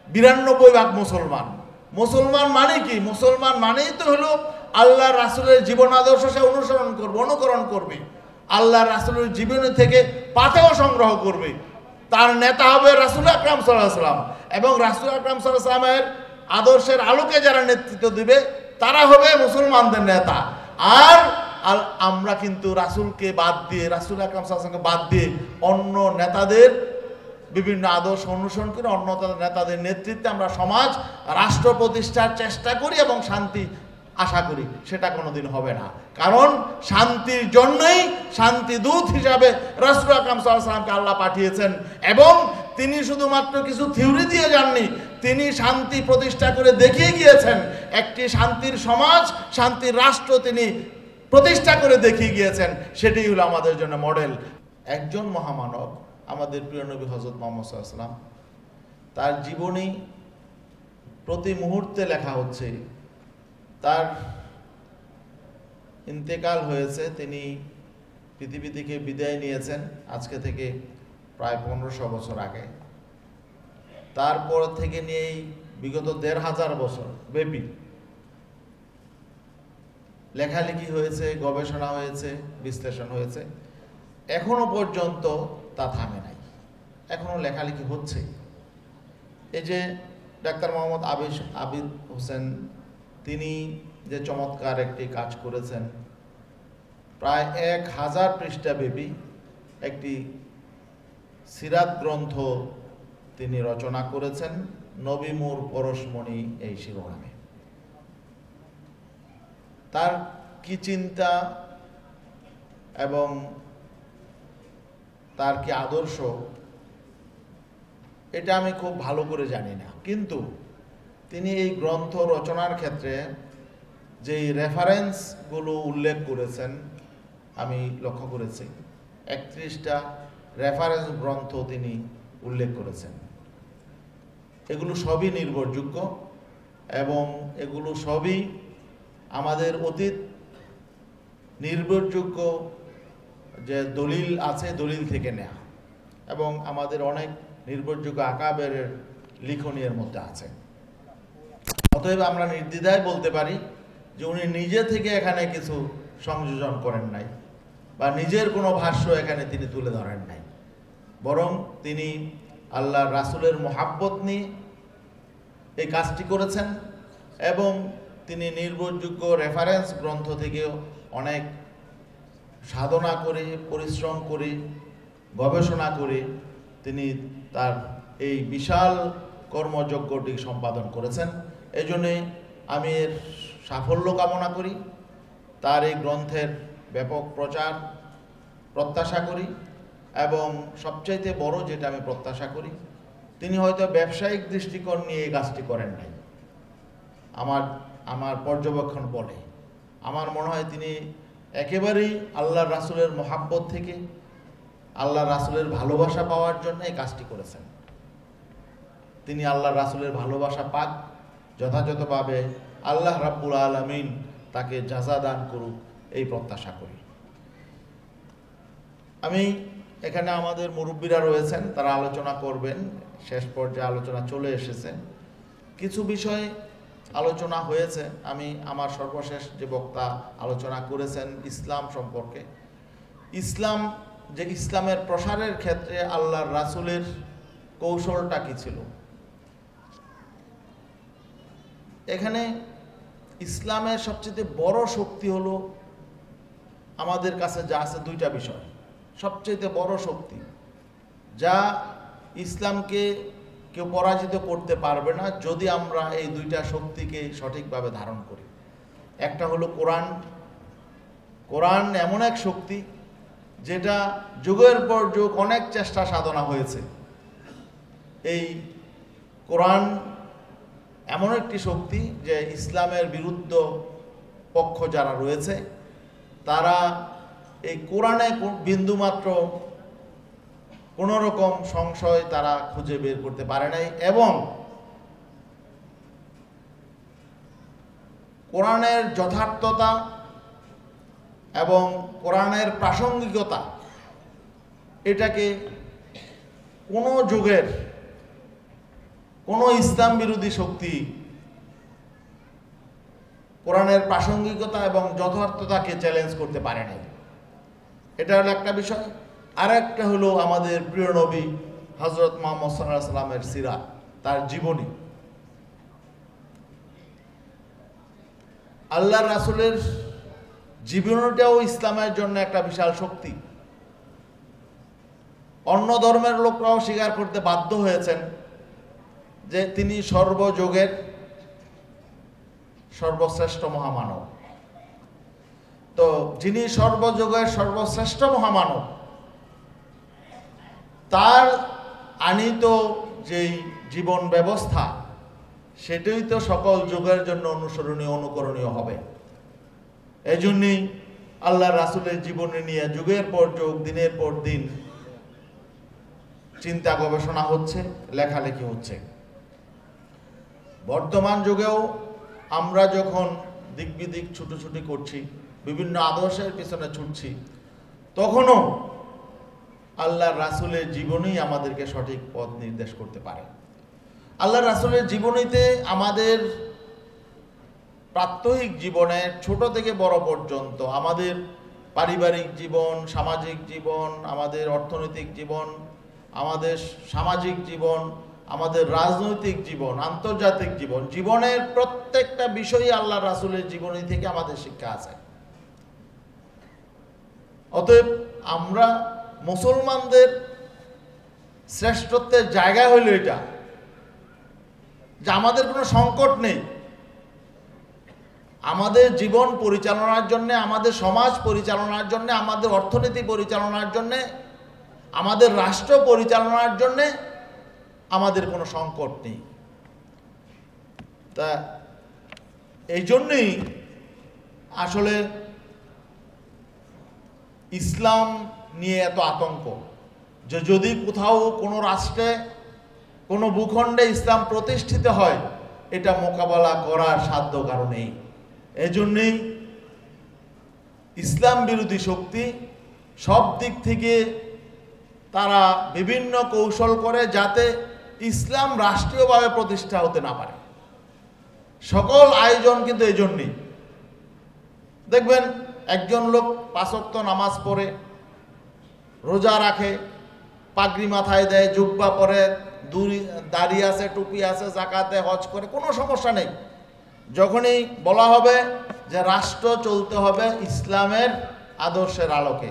92% মুসলমান। মুসলমান মানে কি? মুসলমান মানেই তো হলো আল্লাহ রাসূলের জীবন আদর্শ সে অনুকরণ করবে। আল্লাহ রাসূলের জীবনী থেকে পাথেয় সংগ্রহ করবে, তার নেতা হবে রাসূল আকরাম সাল্লাল্লাহু আলাইহি ওয়াসাল্লাম, এবং রাসূল আকরাম সাল্লাল্লাহু আলাইহি ওয়াসাল্লামের আদর্শের আলোকে যারা নেতৃত্ব দিবে তারা হবে মুসলমানদের নেতা। আর আমরা কিন্তু রাসূলকে বাদ দিয়ে, রাসূল আকরাম সাল্লাল্লাহু আলাইহি ওয়াসাল্লামকে বাদ দিয়ে অন্য নেতাদের বিভিন্ন আদর্শ অনুসরণ করে অন্য নেতাদের নেতৃত্বে আমরা সমাজ রাষ্ট্র প্রতিষ্ঠার চেষ্টা করি এবং শান্তি আশা করি, সেটা কোনোদিন হবে না। কারণ শান্তির জন্যই শান্তি দূত হিসাবে রাসূল আকরাম সাল্লাল্লাহু আলাইহি ওয়াসাল্লামকে আল্লাহ পাঠিয়েছেন, এবং তিনি শুধুমাত্র কিছু থিওরি দিয়ে যাননি, তিনি শান্তি প্রতিষ্ঠা করে দেখিয়ে গিয়েছেন। একটি শান্তির সমাজ, শান্তির রাষ্ট্র তিনি প্রতিষ্ঠা করে দেখিয়ে গিয়েছেন। সেটাই হলো আমাদের জন্য মডেল। একজন মহামানব আমাদের প্রিয় নবী হযরত মুহাম্মদ সাল্লাল্লাহু আলাইহি ওয়াসাল্লাম, তার জীবনী প্রতি মুহূর্তে লেখা হচ্ছে। তার ইন্তেকাল হয়েছে, তিনি পৃথিবী থেকে বিদায় নিয়েছেন আজকে থেকে প্রায় 1500 বছর আগে। তারপর থেকে নিয়েই বিগত 1500 বছর ব্যাপী লেখালেখি হয়েছে, গবেষণা হয়েছে, বিশ্লেষণ হয়েছে, এখনো পর্যন্ত তা থামে নাই, এখনো লেখালেখি হচ্ছে। এই যে ডাক্তার মোহাম্মদ আবিদ হোসেন, তিনি যে চমৎকার একটি কাজ করেছেন, প্রায় 1000 পৃষ্ঠা ব্যাপী একটি সিরাত গ্রন্থ তিনি রচনা করেছেন, নবী মোর পরশমণি এই শিরোনামে। তার কি চিন্তা এবং তার কি আদর্শ, এটা আমি খুব ভালো করে জানি না, কিন্তু তিনি এই গ্রন্থ রচনার ক্ষেত্রে যেই রেফারেন্সগুলো উল্লেখ করেছেন আমি লক্ষ্য করেছি। 31টা রেফারেন্স গ্রন্থ তিনি উল্লেখ করেছেন। এগুলো সবই নির্ভরযোগ্য এবং এগুলো সবই আমাদের অতীত নির্ভরযোগ্য যে দলিল আছে, দলিল থেকে নেয়া, এবং আমাদের অনেক নির্ভরযোগ্য আকাবের লিখনী এর মধ্যে আছে। অতএব আমরা নির্দ্বিধায় বলতে পারি যে উনি নিজে থেকে এখানে কিছু সংযোজন করেন নাই বা নিজের কোনো ভাষ্য এখানে তিনি তুলে ধরেন নাই, বরং তিনি আল্লাহর রাসূলের মহাব্বত নিয়ে এই কাজটি করেছেন, এবং তিনি নির্ভরযোগ্য রেফারেন্স গ্রন্থ থেকেও অনেক সাধনা করে, পরিশ্রম করে, গবেষণা করে তিনি তার এই বিশাল কর্মযজ্ঞটি সম্পাদন করেছেন। এই জন্যে আমি এর সাফল্য কামনা করি, তার এই গ্রন্থের ব্যাপক প্রচার প্রত্যাশা করি, এবং সবচাইতে বড় যেটা আমি প্রত্যাশা করি, তিনি হয়তো ব্যবসায়িক দৃষ্টিকোণ নিয়ে এই কাজটি করেন নাই। আমার পর্যবেক্ষণ বলে, আমার মনে হয় তিনি একেবারেই আল্লাহর রাসূলের মহাব্বত থেকে, আল্লাহর রাসূলের ভালোবাসা পাওয়ার জন্য এই কাজটি করেছেন। তিনি আল্লাহর রাসূলের ভালোবাসা পাক, যথাযথভাবে আল্লাহ রাব্বুল আলামিন তাকে জাযা দান করুক, এই প্রত্যাশা করি। আমি এখানে আমাদের মুরব্বীরা রয়েছেন, তারা আলোচনা করবেন, শেষ পর্যায়ে আলোচনা চলে এসেছে। কিছু বিষয় আলোচনা হয়েছে, আমি আমার সর্বশেষ যে বক্তা আলোচনা করেছেন ইসলাম সম্পর্কে, ইসলামের প্রসারের ক্ষেত্রে আল্লাহর রাসূলের কৌশলটা কি ছিল। এখানে ইসলামের সবচেয়ে বড় শক্তি হলো আমাদের কাছে যা আছে, দুইটা বিষয় সবচেয়ে বড় শক্তি, যা ইসলামকে কেউ পরাজিত করতে পারবে না যদি আমরা এই দুইটা শক্তিকে সঠিকভাবে ধারণ করি। একটা হলো কোরআন। কোরআন এমন এক শক্তি যেটা যুগের পর যুগ অনেক চেষ্টা সাধনা হয়েছে। এই কোরআন এমন একটি শক্তি যে ইসলামের বিরুদ্ধ পক্ষ যারা রয়েছে তারা এই কোরআনে বিন্দুমাত্র কোনো রকম সংশয় তারা খুঁজে বের করতে পারে নাই, এবং কোরআনের যথার্থতা এবং কোরআনের প্রাসঙ্গিকতা, এটাকে কোনো যুগের কোনো ইসলাম বিরোধী শক্তি কোরআনের প্রাসঙ্গিকতা এবং যথার্থতাকে চ্যালেঞ্জ করতে পারে নাই। এটা হলো একটা বিষয়। আর একটা হলো আমাদের প্রিয় নবী হযরত মুহাম্মদ সাল্লাল্লাহু আলাইহি সাল্লামের সিরাত, তার জীবনী। আল্লাহর রাসূলের জীবনীটাও ইসলামের জন্য একটা বিশাল শক্তি। অন্য ধর্মের লোকরাও স্বীকার করতে বাধ্য হয়েছেন যে তিনি সর্বযুগের সর্বশ্রেষ্ঠ মহামানব। তো যিনি সর্বযুগের সর্বশ্রেষ্ঠ মহামানব, তার আনিত যেই জীবন ব্যবস্থা, সেটাই তো সকল যুগের জন্য অনুসরণীয়, অনুকরণীয় হবে। এই জন্যই আল্লাহ রাসূলের জীবনী নিয়ে যুগের পর যুগ, দিনের পর দিন চিন্তা গবেষণা হচ্ছে, লেখালেখি হচ্ছে। বর্তমান যুগেও আমরা যখন দিক বিদিক ছুটোছুটি করছি, বিভিন্ন আদর্শের পিছনে ছুটছি, তখনও আল্লাহ রাসূলের জীবনী আমাদেরকে সঠিক পথ নির্দেশ করতে পারে। আল্লাহ রাসূলের জীবনীতে আমাদের প্রাত্যহিক জীবনের ছোট থেকে বড় পর্যন্ত, আমাদের পারিবারিক জীবন, সামাজিক জীবন, আমাদের অর্থনৈতিক জীবন, আমাদের সামাজিক জীবন, আমাদের রাজনৈতিক জীবন, আন্তর্জাতিক জীবন, জীবনের প্রত্যেকটা বিষয়ই আল্লাহ রাসূলের জীবনী থেকে আমাদের শিক্ষা আছে। অতএব আমরা মুসলমানদের শ্রেষ্ঠত্বের জায়গা হইল এটা, যে আমাদের কোনো সংকট নেই। আমাদের জীবন পরিচালনার জন্য, আমাদের সমাজ পরিচালনার জন্য, আমাদের অর্থনীতি পরিচালনার জন্য, আমাদের রাষ্ট্র পরিচালনার জন্য আমাদের কোনো সংকট নেই। তা এই জন্যই আসলে ইসলাম নিয়ে এত আতঙ্ক, যে যদি কোথাও কোনো রাষ্ট্রে, কোনো ভূখণ্ডে ইসলাম প্রতিষ্ঠিত হয়, এটা মোকাবেলা করার সাধ্য কারো নেই। এজন্যই ইসলাম বিরোধী শক্তি সব দিক থেকে তারা বিভিন্ন কৌশল করে, যাতে ইসলাম রাষ্ট্রীয়ভাবে প্রতিষ্ঠা হতে না পারে। সকল আয়োজন কিন্তু এই জন্যই। দেখবেন একজন লোক 5 ওয়াক্ত নামাজ পড়ে, রোজা রাখে, পাগড়ি মাথায় দেয়, জুব্বা পরে, দাড়ি আছে, টুপি আছে, যাকাত দেয়, হজ করে, কোনো সমস্যা নেই। যখনই বলা হবে যে রাষ্ট্র চলতে হবে ইসলামের আদর্শের আলোকে,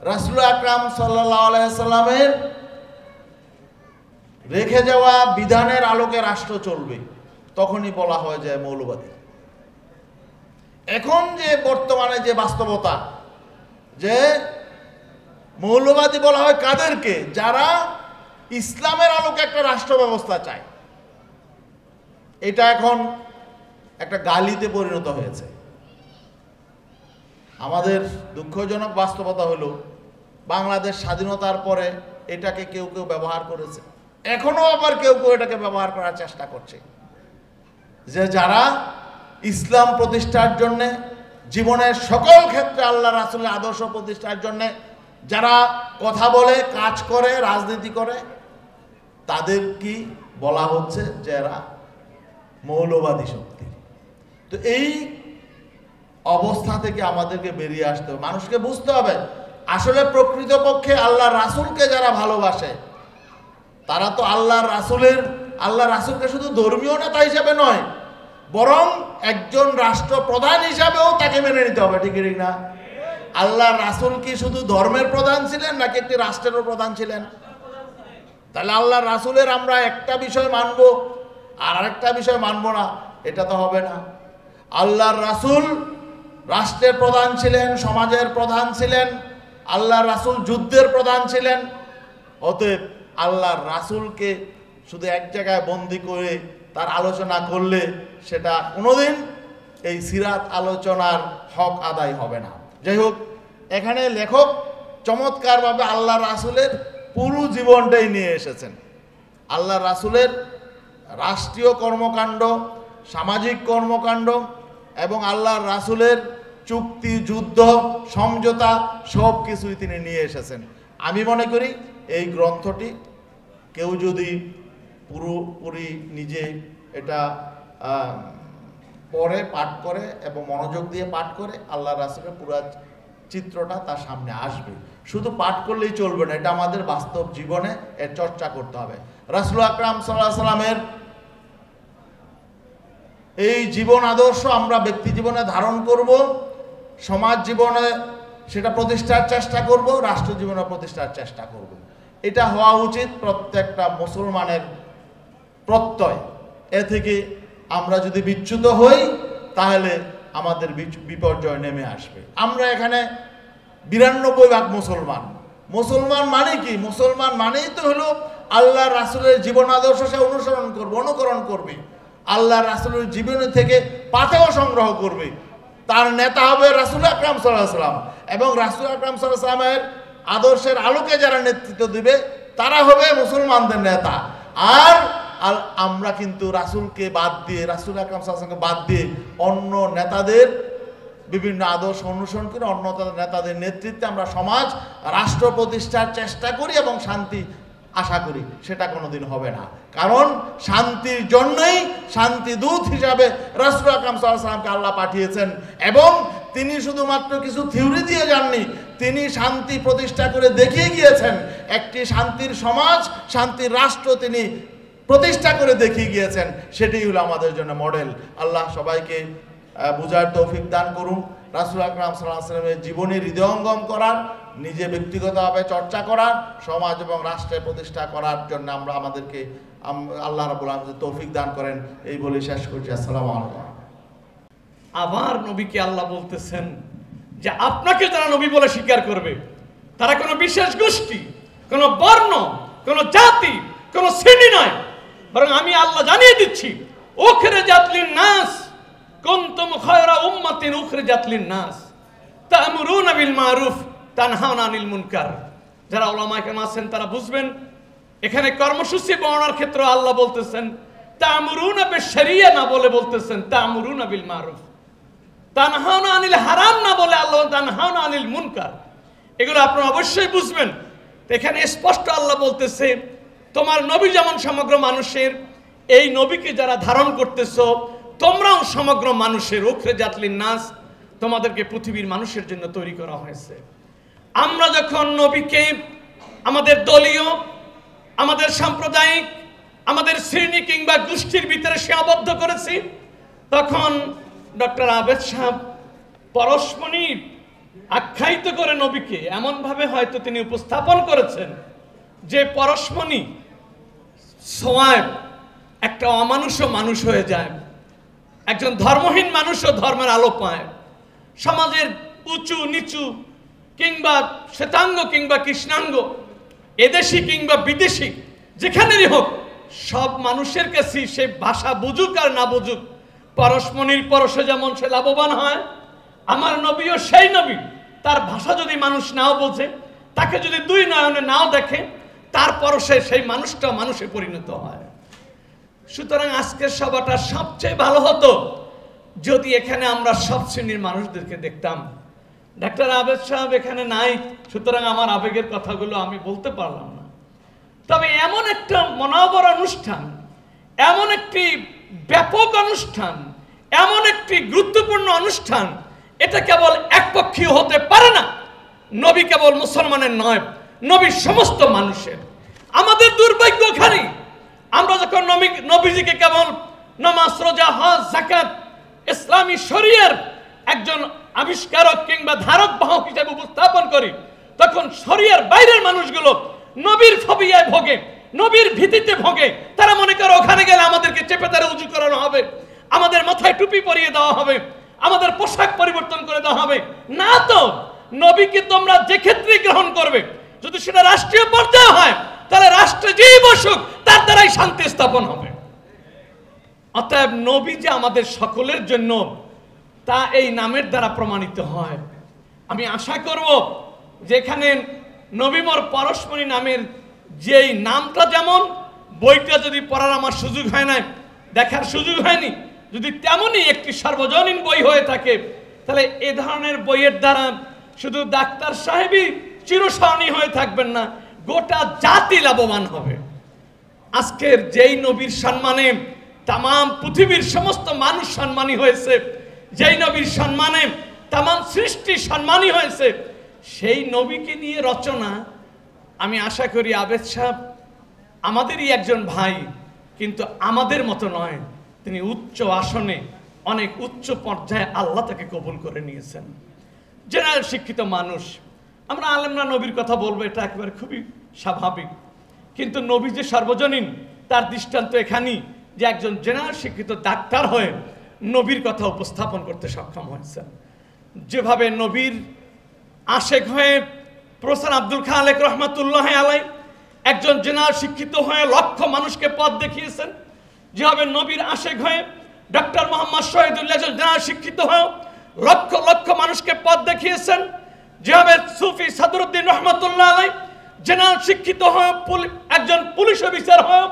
রাসূল আকরাম সাল্লাল্লাহু আলাইহি সাল্লামের রেখে যাওয়া বিধানের আলোকে রাষ্ট্র চলবে, তখনই বলা হয় যে মৌলবাদী। এখন যে বর্তমানে যে বাস্তবতা, যে মৌলবাদী বলা হয় কাদেরকে? যারা ইসলামের আলোকে একটা রাষ্ট্র ব্যবস্থা চায়। এটা এখন একটা গালিতে পরিণত হয়েছে। আমাদের দুঃখজনক বাস্তবতা হলো, বাংলাদেশ স্বাধীনতার পরে এটাকে কেউ কেউ ব্যবহার করেছে, এখনো আবার কেউ কেউ এটাকে ব্যবহার করার চেষ্টা করছে, যে যারা ইসলাম প্রতিষ্ঠার জন্যে, জীবনের সকল ক্ষেত্রে আল্লাহ রাসূলের আদর্শ প্রতিষ্ঠার জন্যে যারা কথা বলে, কাজ করে, রাজনীতি করে, তাদের কি বলা হচ্ছে যে এরা মৌলবাদী শক্তি। তো এই অবস্থা থেকে আমাদেরকে বেরিয়ে আসতে হবে। মানুষকে বুঝতে হবে আসলে প্রকৃতপক্ষে আল্লাহ রাসূলকে যারা ভালোবাসে, তারা তো আল্লাহ রাসূলকে শুধু ধর্মীয় নেতা হিসেবে নয়, বরং একজন রাষ্ট্রপ্রধান হিসাবেও তাকে মেনে নিতে হবে। ঠিক না? আল্লাহ রাসূল কি শুধু ধর্মের প্রধান ছিলেন, নাকি একটি রাষ্ট্রেরও প্রধান ছিলেন? তাহলে আল্লাহ রাসূলের আমরা একটা বিষয় মানব আর আরেকটা বিষয় মানব না, এটা তো হবে না। আল্লাহর রাসূল রাষ্ট্রের প্রধান ছিলেন, সমাজের প্রধান ছিলেন, আল্লাহর রাসূল যুদ্ধের প্রধান ছিলেন। অতএব আল্লাহর রাসূলকে শুধু এক জায়গায় বন্দি করে তার আলোচনা করলে সেটা কোনোদিন এই সিরাত আলোচনার হক আদায় হবে না। যাই হোক, এখানে লেখক চমৎকারভাবে আল্লাহ রাসূলের পুরো জীবনটাই নিয়ে এসেছেন। আল্লাহ রাসূলের রাষ্ট্রীয় কর্মকাণ্ড, সামাজিক কর্মকাণ্ড এবং আল্লাহর রাসূলের চুক্তি, যুদ্ধ, সমঝোতা সব কিছুই তিনি নিয়ে এসেছেন। আমি মনে করি এই গ্রন্থটি কেউ যদি পুরোপুরি নিজে এটা পড়ে, পাঠ করে এবং মনোযোগ দিয়ে পাঠ করে, আল্লাহ রাসূলের পুরো চিত্রটা তার সামনে আসবে। শুধু পাঠ করলেই চলবে না, এটা আমাদের বাস্তব জীবনে এর চর্চা করতে হবে। রাসূল আকরাম সাল্লাল্লাহু আলাইহি ওয়াসাল্লামের এই জীবন আদর্শ আমরা ব্যক্তি জীবনে ধারণ করব, সমাজ জীবনে সেটা প্রতিষ্ঠার চেষ্টা করব, রাষ্ট্র জীবনে প্রতিষ্ঠার চেষ্টা করব। এটা হওয়া উচিত প্রত্যেকটা মুসলমানের প্রত্যয়। এ থেকে আমরা যদি বিচ্যুত হই তাহলে আমাদের বিপর্যয় নেমে আসবে। আমরা এখানে 92% মুসলমান। মুসলমান মানে কি? মুসলমান মানেই তো হলো আল্লাহ রাসূলের জীবন আদর্শ সে অনুসরণ করবে, অনুকরণ করবে, আল্লাহ রাসূলের জীবনী থেকে পাথেয় সংগ্রহ করবে। তার নেতা হবে রাসূল আকরাম সাল্লাল্লাহু আলাইহি ওয়াসাল্লাম, এবং রাসূল আকরাম সাল্লাল্লাহু আলাইহি ওয়াসাল্লামের আদর্শের আলোকে যারা নেতৃত্ব দিবে তারা হবে মুসলমানদের নেতা। আর আমরা কিন্তু রাসূলকে বাদ দিয়ে, রাসূল আকরাম সাল্লাল্লাহু আলাইহি ওয়াসাল্লামকে বাদ দিয়ে অন্য নেতাদের বিভিন্ন আদর্শ অনুসরণ করে অন্য নেতাদের নেতৃত্বে আমরা সমাজ রাষ্ট্র প্রতিষ্ঠার চেষ্টা করি এবং শান্তি আশা করি, সেটা কোনোদিন হবে না। কারণ শান্তির জন্যই শান্তি দূত হিসাবে রাসূল আকরাম সাল্লাল্লাহু আলাইহি ওয়াসাল্লামকে আল্লাহ পাঠিয়েছেন, এবং তিনি শুধুমাত্র কিছু থিওরি দিয়ে যাননি, তিনি শান্তি প্রতিষ্ঠা করে দেখিয়ে গিয়েছেন। একটি শান্তির সমাজ, শান্তির রাষ্ট্র তিনি প্রতিষ্ঠা করে দেখিয়ে গিয়েছেন। সেটাই হলো আমাদের জন্য মডেল। আল্লাহ সবাইকে বুঝার তৌফিক দান করুন। রাসূল আকরাম সাল্লাল্লাহু আলাইহি ওয়াসাল্লামের জীবনী হৃদয়ঙ্গম করার, নিজে ব্যক্তিগতভাবে চর্চা করার, সমাজ এবং রাষ্ট্রের প্রতিষ্ঠা করার জন্য আমরা আমাদেরকে আল্লাহ রাব্বুল আলামিন তৌফিক দান করেন, এই বলে শেষ করছি। আসসালামু আলাইকুম। আবার নবীকে আল্লাহ বলতেছেন যে আপনাকে যারা নবী বলে স্বীকার করবে তারা কোনো বিশেষ গোষ্ঠী, কোনো বর্ণ, কোনো জাতি, কোনো শ্রেণী নয়, বরং আমি আল্লাহ জানিয়ে দিচ্ছি উখরিজাত লিন-নাস কুনতুম খায়রা উম্মাতিন উখরিজাত লিন-নাস তা'মুরুনা বিল মারুফ তানহাউনা আনিল মুনকার। যারা উলামায়ে কেরাম আছেন তারা বুঝবেন, এখানে কর্মসূচি বর্ণনার ক্ষেত্রে আল্লাহ বলতেছেন তা'মুরুনা বিশ-শরিয়া না বলে বলতেছেন তা'মুরুনা বিল মারুফ, তানহাউনা আনিল হারাম না বলে আল্লাহ তানহাউনা আনিল মুনকার। এগুলো আপনারা অবশ্যই বুঝবেন। এখানে স্পষ্ট আল্লাহ বলতেছে তোমার নবী যেমন সমগ্র মানুষের, এই নবীকে যারা ধারণ করতেছো তোমরাও সমগ্র মানুষের। উখরিজাত লিন-নাস, তোমাদেরকে পৃথিবীর মানুষের জন্য তৈরি করা হয়েছে। আমরা যখন নবীকে আমাদের দলীয়, আমাদের সাম্প্রদায়িক, আমাদের শ্রেণী কিংবা গোষ্ঠীর ভিতরে সীমাবদ্ধ করেছি, তখন ডক্টর আবেদ সাহেব পরশমণি আখ্যায়িত করে নবীকে এমনভাবে হয়তো তিনি উপস্থাপন করেছেন যে পরশমণি ছোঁয়ায় একটা অমানুষও মানুষ হয়ে যায়, একজন ধর্মহীন মানুষও ধর্মের আলো পায়। সমাজের উঁচু নিচু কিংবা শ্বেতাঙ্গ কিংবা কৃষ্ণাঙ্গ, এদেশি কিংবা বিদেশি, যেখানেরই হোক সব মানুষের কাছে সে ভাষা বুঝুক আর না বুঝুক, পরশমণির পরশে যেমন সে লাভবান হয়, আমার নবীও সেই নবী। তার ভাষা যদি মানুষ নাও বোঝে, তাকে যদি দুই নয়নে নাও দেখে, তার পরশে সেই মানুষটা মানুষে পরিণত হয়। সুতরাং আজকের সভাটা সবচেয়ে ভালো হতো যদি এখানে আমরা সব শ্রেণীর মানুষদেরকে দেখতাম। ডাক্তার আবেদ সাহেব এখানে নাই, সুতরাং আমার আবেগের কথাগুলো আমি বলতে পারলাম না। তবে এমন একটা মনোবর অনুষ্ঠান, এমন একটি ব্যাপক অনুষ্ঠান, এমন একটি গুরুত্বপূর্ণ অনুষ্ঠান, এটা কেবল একপক্ষীয় হতে পারে না। নবী কেবল মুসলমানের নয়, নবী সমস্ত মানুষের। আমাদের দুর্ভাগ্য খালি আমরা যখন নবীজিকে কেবল নামাজ, রোজা, হজ, যাকাত, ইসলামী শরিয়ার একজন আবিষ্কারক কিংবা ধারক বাহক হিসেবে উপস্থাপন করি, তখন শরিয়ার বাইরের মানুষগুলো নবীর ফবিয়ায় ভোগে, নবীর ভীতিতে ভোগে। তারা মনে করে ওখানে গেলে আমাদেরকে চেপে তারা উজু করানো হবে, আমাদের মাথায় টুপি পরিয়ে দেওয়া হবে, আমাদের পোশাক পরিবর্তন করে দেওয়া হবে। না তো, নবীকে তোমরা যে ক্ষেত্রে গ্রহণ করবে, যদি সেটা রাষ্ট্রীয় পর্যায়ে হয়, তাহলে রাষ্ট্রে যেই বসুক তার দ্বারাই শান্তি স্থাপন হবে। অতএব নবী যে আমাদের সকলের জন্য, তা এই নামের দ্বারা প্রমাণিত হয়। আমি আশা করব যে এখানে নবীমর পরশমণি নামের যেই নামটা, যেমন বইটা যদি পড়ার আমার সুযোগ হয় না, দেখার সুযোগ হয়নি, যদি তেমনই একটি সার্বজনীন বই হয়ে থাকে, তাহলে এ ধরনের বইয়ের দ্বারা শুধু ডাক্তার সাহেবই চিরস্মরণীয় হয়ে থাকবেন না, গোটা জাতি লাভবান হবে। আজকের যেই নবীর সম্মানে তাম পৃথিবীর সমস্ত মানুষ সম্মানী হয়েছে, যেই নবীর সম্মানে তামাম সৃষ্টি সম্মানী হয়েছে, সেই নবীকে নিয়ে রচনা। আমি আশা করি আবেদ সাহেব আমাদেরই একজন ভাই, কিন্তু আমাদের মতো নয়। তিনি উচ্চ আসনে, অনেক উচ্চ পর্যায়ে আল্লাহ তাকে কবুল করে নিয়েছেন। জেনারেল শিক্ষিত মানুষ, আমরা আলেমরা নবীর কথা বলবো, এটা একেবারে খুবই স্বাভাবিক। কিন্তু নবী যে সর্বজনীন, তার দৃষ্টান্ত এখানেই যে একজন জেনারেল শিক্ষিত ডাক্তার হয়ে নবীর কথা উপস্থাপন করতে সক্ষম হয়েছেন। যেভাবে নবীর আশেক হয়ে প্রফেসর আব্দুল খালেক রহমাতুল্লাহ আলাই একজন জেনারেল শিক্ষিত হয়ে লক্ষ মানুষকে পথ দেখিয়েছেন, যেভাবে নবীর আশেক হয়ে ডক্টর মোহাম্মদ শহীদুল্লাহ একজন জেনারেল শিক্ষিত হয়ে লক্ষ লক্ষ মানুষকে পথ দেখিয়েছেন, যেভাবে সুফি সাদরুদ্দিন রহমাতুল্লাহ আলাই জেনারেল শিক্ষিত হয়ে একজন পুলিশ অফিসার হয়ে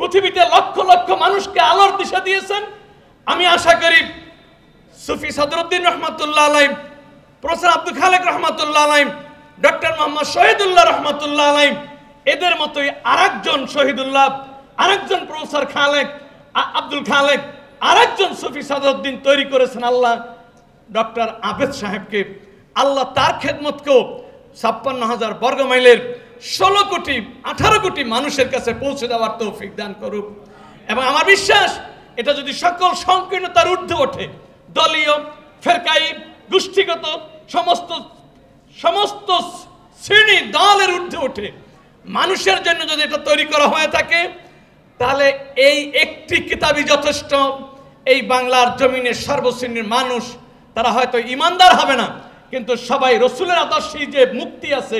পৃথিবীতে লক্ষ লক্ষ মানুষকে আলোর দিশা দিয়েছেন। আমি আশা করি সুফি সাদরুদ্দিন রহমাতুল্লাহ আলাই, প্রফেসর আব্দুল খালেক রহমাতুল্লাহ আলাই, ডক্টর মোহাম্মদ শহীদুল্লাহ রহমাতুল্লাহ আলাই, এদের মতোই আরেকজন শহীদুল্লাহ, আরেকজন প্রফেসর খালেক আব্দুল খালেক, আরেকজন সুফি সাদরুদ্দিন তৈরি করেছেন আল্লাহ ডক্টর আবেদ সাহেবকে। আল্লাহ তার খেদমতকেও ৫৬,০০০ বর্গ মাইলের ১৬ কোটি ১৮ কোটি মানুষের কাছে পৌঁছে দেওয়ার তৌফিক দান করুক। এবং আমার বিশ্বাস, এটা যদি সকল সংকীর্ণতার ঊর্ধ্বে ওঠে, দলীয়, ফেরকাই, গোষ্ঠীগত সমস্ত শ্রেণী দলের ঊর্ধ্বে ওঠে, মানুষের জন্য যদি এটা তৈরি করা হয়ে থাকে, তাহলে এই একটি কিতাবই যথেষ্ট। এই বাংলার জমিনের সর্বশ্রেণীর মানুষ, তারা হয়তো ইমানদার হবে না, কিন্তু সবাই রসুলের আদর্শে যে মুক্তি আছে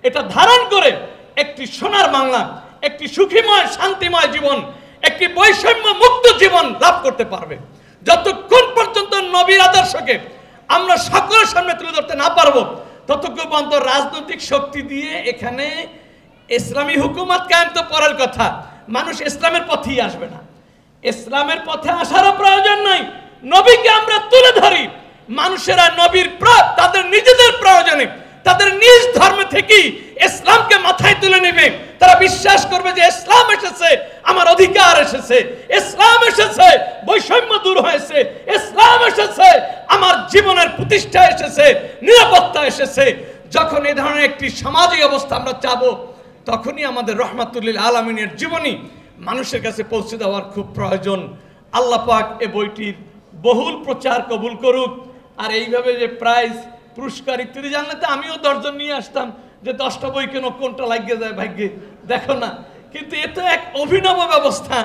এটা ধারণ করে একটি সোনার বাংলা, একটি সুখীময় শান্তিময় জীবন, একটি বৈষম্য মুক্ত জীবন লাভ করতে পারবে। যতক্ষণ পর্যন্ত নবীর আদর্শকে আমরা সকলের সামনে তুলে ধরতে না পারবো, ততক্ষণ পর্যন্ত রাজনৈতিক শক্তি দিয়ে এখানে ইসলামী হুকুমত কায়েম তো পরের কথা, মানুষ ইসলামের পথেই আসবে না। ইসলামের পথে আসারও প্রয়োজন নাই, নবীকে আমরা তুলে ধরি। মানুষেরা নবীর তাদের নিজেদের প্রয়োজনে, তাদের নিজ ধর্ম থেকেই ইসলামকে মাথায় তুলে নেবে। তারা বিশ্বাস করবে যে ইসলাম এসেছে, আমার অধিকার এসেছে, ইসলাম এসেছে, বৈষম্য দূর হয়েছে, ইসলাম এসেছে, আমার জীবনের প্রতিষ্ঠা এসেছে, নিরাপত্তা এসেছে। যখন এই ধরনের একটি সামাজিক অবস্থা আমরা চাবো, তখনই আমাদের রহমাতুল্লিল আলামিনের জীবনী মানুষের কাছে পৌঁছে দেওয়ার খুব প্রয়োজন। আল্লাহ পাক এ বইটির বহুল প্রচার কবুল করুক। আর এইভাবে যে প্রাইজ, পুরস্কার ইত্যাদি জানলে তো আমিও ১০ জন নিয়ে আসতাম, যে 10টা বই কেন, কোনটা লাগিয়ে যায় ভাগ্যে, দেখো না। কিন্তু এ তো এক অভিনব ব্যবস্থা,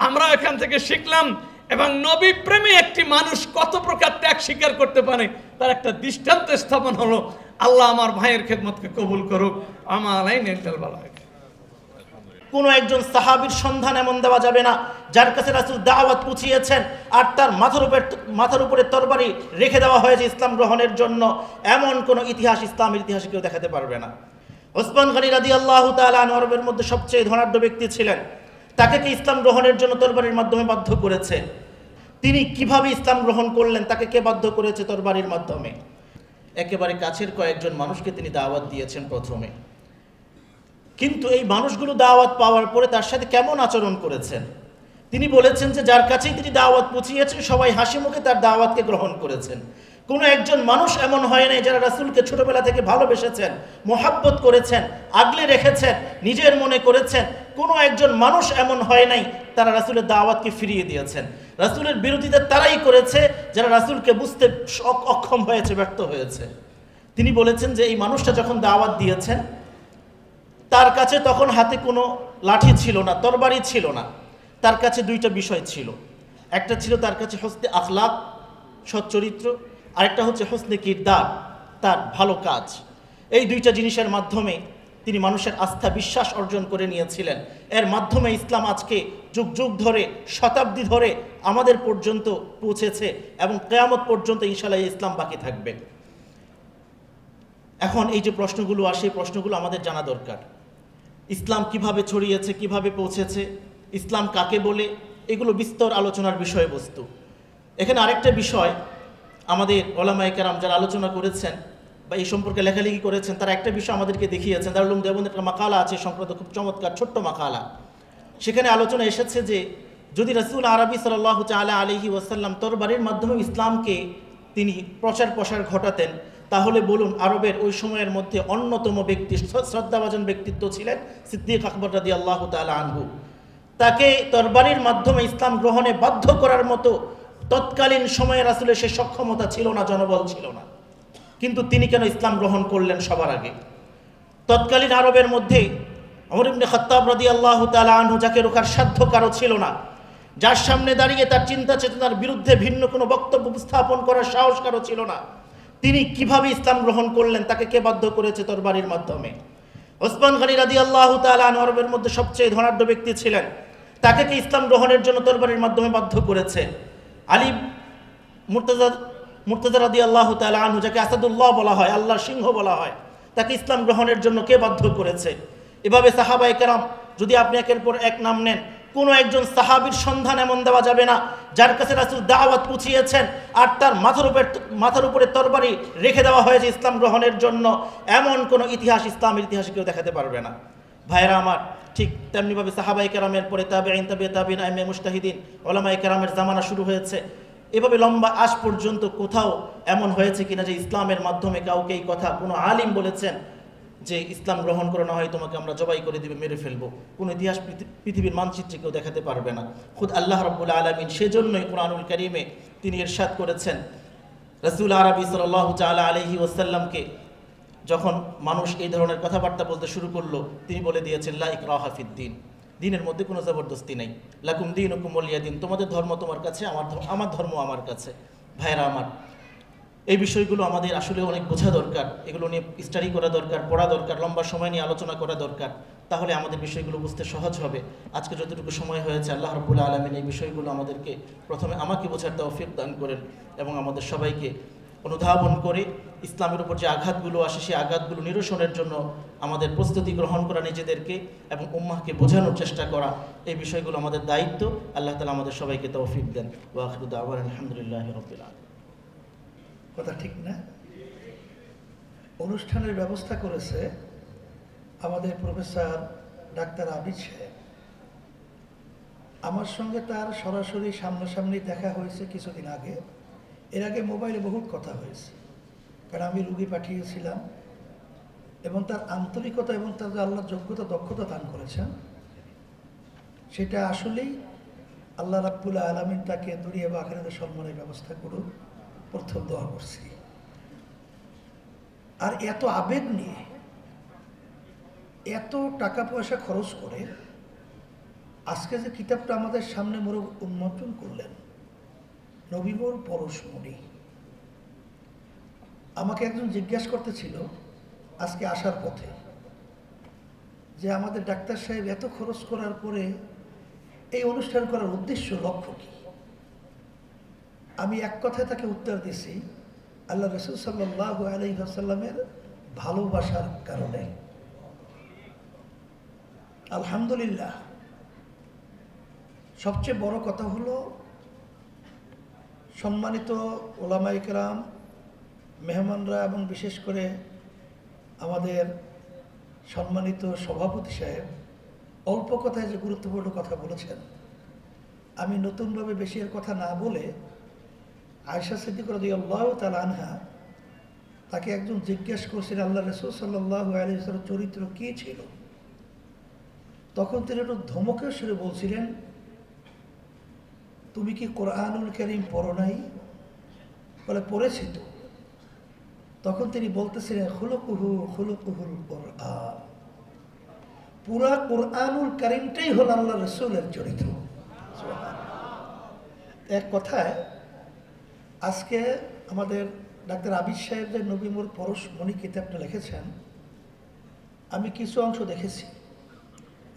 আমরা এখান থেকে শিখলাম। এবং নবী প্রেমে একটি মানুষ কত প্রকার ত্যাগ স্বীকার করতে পারে, তার একটা দৃষ্টান্ত স্থাপন হলো। আল্লাহ আমার ভাইয়ের খেদমতকে কবুল করুক। আমার কোনো একজন সাহাবীর সন্ধান এমন দেওয়া যাবে না যার কাছে রাসূল দাওয়াত পৌঁছিয়েছেন আর তার মাথার উপরে তরবারি রেখে দেওয়া হয়েছে ইসলাম গ্রহণের জন্য, এমন কোনো ইতিহাস ইসলামের ইতিহাসে কেউ দেখাতে পারবে না। ওসমান গনি রাদিয়াল্লাহু তাআলা আনহু আরবের মধ্যে সবচেয়ে ধনাঢ্য ব্যক্তি ছিলেন। তাকে কি ইসলাম গ্রহণের জন্য তরবারির মাধ্যমে বাধ্য করেছে? তিনি কিভাবে ইসলাম গ্রহণ করলেন? তাকে কে বাধ্য করেছে? তরবারির মাধ্যমে। একেবারে কাছের কয়েকজন মানুষকে তিনি দাওয়াত দিয়েছেন প্রথমে, কিন্তু এই মানুষগুলো দাওয়াত পাওয়ার পরে তার সাথে কেমন আচরণ করেছেন? তিনি বলেছেন যে যার কাছেই তিনি দাওয়াত পৌঁছিয়েছেন সবাই হাসি মুখে তার দাওয়াতকে গ্রহণ করেছেন। কোনো একজন মানুষ এমন হয় নাই যারা রাসূলকে ছোটবেলা থেকে ভালোবেসেছেন, মোহাব্বত করেছেন, আগলে রেখেছেন, নিজের মনে করেছেন। কোনো একজন মানুষ এমন হয় নাই তারা রাসূলের দাওয়াতকে ফিরিয়ে দিয়েছেন। রাসূলের বিরোধিতা তারাই করেছে যারা রাসূলকে বুঝতে অক্ষম হয়েছে, ব্যর্থ হয়েছে। তিনি বলেছেন যে এই মানুষটা যখন দাওয়াত দিয়েছেন, তার কাছে তখন হাতে কোনো লাঠি ছিল না, তরবারি ছিল না। তার কাছে দুইটা বিষয় ছিল। একটা ছিল তার কাছে হোসনে আখলাক, সচ্চরিত্র, আরেকটা হচ্ছে হোসনে কিরদার, তার ভালো কাজ। এই দুইটা জিনিসের মাধ্যমে তিনি মানুষের আস্থা বিশ্বাস অর্জন করে নিয়েছিলেন। এর মাধ্যমে ইসলাম আজকে যুগ যুগ ধরে, শতাব্দী ধরে আমাদের পর্যন্ত পৌঁছেছে এবং কিয়ামত পর্যন্ত ইনশাআল্লাহ ইসলাম বাকি থাকবে। এখন এই যে প্রশ্নগুলো আসে, প্রশ্নগুলো আমাদের জানা দরকার। ইসলাম কিভাবে ছড়িয়েছে, কিভাবে পৌঁছেছে, ইসলাম কাকে বলে, এগুলো বিস্তর আলোচনার বিষয়বস্তু। এখানে আরেকটা বিষয়, আমাদের ওলামায়ে কেরাম যারা আলোচনা করেছেন বা এই সম্পর্কে লেখালেখি করেছেন, তারা একটা বিষয় আমাদেরকে দেখিয়েছেন। দারুল উলুম দেওবন্দের একটা মাকালা আছে সংক্রান্ত, খুব চমৎকার ছোট্ট মাকালা। সেখানে আলোচনা এসেছে যে যদি রাসূল আরবি সাল্লাল্লাহু তাআলা আলাইহি ওয়াসাল্লাম তরবারির মাধ্যমে ইসলামকে তিনি প্রচার প্রসার ঘটাতেন, তাহলে বলুন আরবের ওই সময়ের মধ্যে অন্যতম ব্যক্তি, শ্রদ্ধাভাজন ব্যক্তিত্ব ছিলেন সিদ্দিক আকবর রাদিয়াল্লাহু তাআলা আনহু। তাকে তরবারির মাধ্যমে ইসলাম গ্রহণে বাধ্য করার মতো তৎকালীন সময়ে রাসূলের সে সক্ষমতা ছিল না, জনবল ছিল না, কিন্তু তিনি কেন ইসলাম গ্রহণ করলেন সবার আগে? তৎকালীন আরবের মধ্যে ওমর ইবনে খাত্তাব রাদিয়াল্লাহু তাআলা আনহু, যাকে রোখার সাধ্য কারো ছিল না, যার সামনে দাঁড়িয়ে তার চিন্তা চেতনার বিরুদ্ধে ভিন্ন কোনো বক্তব্য উপস্থাপন করার সাহস কারো ছিল না, তিনি কিভাবে ইসলাম গ্রহণ করলেন? তাকে কে বাধ্য করেছে? তরবারির মাধ্যমে। ওসমান গনি রাদিয়াল্লাহু তাআলা আনহু আরবের মধ্যে সবচেয়ে ধনাঢ্য ব্যক্তি ছিলেন, তাকে কে ইসলাম গ্রহণের জন্য তরবারির মাধ্যমে বাধ্য করেছে? আলী মুর্তজা রাদিয়াল্লাহু তাআলা আনহু, যাকে আসাদুল্লাহ বলা হয়, আল্লাহর সিংহ বলা হয়, তাকে ইসলাম গ্রহণের জন্য কে বাধ্য করেছে? এভাবে সাহাবায়ে কেরাম, যদি আপনি একের পর এক নাম নেন, কোনো একজন সাহাবীর সন্ধান এমন দেওয়া যাবে না যার কাছে রাসূল দাওয়াত পৌঁছিয়েছেন আর তার মাথার উপরে তরবারি রেখে দেওয়া হয়েছে ইসলাম গ্রহণের জন্য, এমন কোনো ইতিহাস ইসলামের ইতিহাসে কেউ দেখাতে পারবে না। ভাইরা আমার, ঠিক তেমনিভাবে সাহাবায়ে কেরামের পরে তাবেঈন, তাবেঈন, আইম্মে মুজতাহিদিন, উলামায়ে কেরামের জামানা শুরু হয়েছে। এভাবে লম্বা আজ পর্যন্ত কোথাও এমন হয়েছে কিনা যে ইসলামের মাধ্যমে কাউকে এই কথা কোনো আলিম বলেছেন যে ইসলাম গ্রহণ করে না হয় তোমাকে আমরা জবাই করে দিবে, মেরে ফেলবো? কোন ইতিহাস পৃথিবীর মানচিত্রে কেউ দেখাতে পারবে না। খুদ আল্লাহ রাব্বুল আলামিন সেজন্যই কুরআনুল কারীমে তিনি ইরশাদ করেছেন, রাসূল আরবি সাল্লাল্লাহু তাআলা আলাইহি ওয়াসাল্লামকে যখন মানুষ এই ধরনের কথাবার্তা বলতে শুরু করলো, তিনি বলে দিয়েছেন লা ইকরাহা ফিদ্দিন, দিনের মধ্যে কোনো জবরদস্তি নেই। লাকুম দীনুকুম ওয়ালিয়া দিন, তোমাদের ধর্ম তোমার কাছে, আমার ধর্ম আমার কাছে। ভাইরা আমার, এই বিষয়গুলো আমাদের আসলে অনেক বোঝা দরকার, এগুলো নিয়ে স্টাডি করা দরকার, পড়া দরকার, লম্বা সময় নিয়ে আলোচনা করা দরকার, তাহলে আমাদের বিষয়গুলো বুঝতে সহজ হবে। আজকে যতটুকু সময় হয়েছে, আল্লাহ রাব্বুল আলামিন এই বিষয়গুলো আমাদেরকে প্রথমে আমাকে বোঝার তৌফিক দান করেন এবং আমাদের সবাইকে অনুধাবন করে ইসলামের উপর যে আঘাতগুলো আসে সেই আঘাতগুলো নিরসনের জন্য আমাদের প্রস্তুতি গ্রহণ করা, নিজেদেরকে এবং উম্মাহকে বোঝানোর চেষ্টা করা, এই বিষয়গুলো আমাদের দায়িত্ব। আল্লাহ তাআলা আমাদের সবাইকে তৌফিক দেন। ওয়া আখিরু দাওয়ানা আলহামদুলিল্লাহি রাব্বিল আলামিন। কথা ঠিক না? অনুষ্ঠানের ব্যবস্থা করেছে আমাদের প্রফেসর ডাক্তার আবিদ সাহেব। আমার সঙ্গে তার সরাসরি সামনাসামনি দেখা হয়েছে কিছুদিন আগে। এর আগে মোবাইলে বহুত কথা হয়েছে, কারণ আমি রুগী পাঠিয়েছিলাম, এবং তার আন্তরিকতা এবং তার যে আল্লাহ যোগ্যতা দক্ষতা দান করেছেন, সেটা আসলেই আল্লাহ রাব্বুল আলামিন তাকে দুনিয়া বা আখিরাতে সম্মানের ব্যবস্থা করুন, প্রথম দোয়া করছি। আর এত আবেগ নিয়ে, এত টাকা পয়সা খরচ করে আজকে যে কিতাবটা আমাদের সামনে উন্মোচন করলেন, নবীবর পরশমণি, আমাকে একজন জিজ্ঞাসা করতেছিল আজকে আসার পথে যে আমাদের ডাক্তার সাহেব এত খরচ করার পরে এই অনুষ্ঠান করার উদ্দেশ্য, লক্ষ্য কি? আমি এক কথায় তাকে উত্তর দিছি, আল্লাহ রাসূল সাল্লাল্লাহু আলাইহি ওয়াসাল্লামের ভালোবাসার কারণে। আলহামদুলিল্লাহ, সবচেয়ে বড় কথা হলো সম্মানিত ওলামায়ে কেরাম, মেহমানরা এবং বিশেষ করে আমাদের সম্মানিত সভাপতি সাহেব অল্প কথায় যে গুরুত্বপূর্ণ কথা বলেছেন। আমি নতুনভাবে বেশি এর কথা না বলে, আয়েশা সিদ্দিকা রাদিয়াল্লাহু তাআলা আনহা, তাকে একজন জিজ্ঞাসা করছেন আল্লাহ রাসূল সাল্লাল্লাহু আলাইহি ওয়াসাল্লামের চরিত্র কী ছিল। তখন তিনি একটু ধমকের সুরে বলছিলেন, তুমি কি কোরআনুল কারীম পড়ো নাই? বলে পড়েছি তো। তখন তিনি বলতেছিলেন খুলুকুহুল কোরআন, পুরা কোরআনুল কারীমটাই হল আল্লাহ রাসূলের চরিত্র। এক কথায় আজকে আমাদের ডাক্তার আবিদ সাহেব যে নবীমুর পরশমণি কিতাবটা লিখেছেন, আমি কিছু অংশ দেখেছি,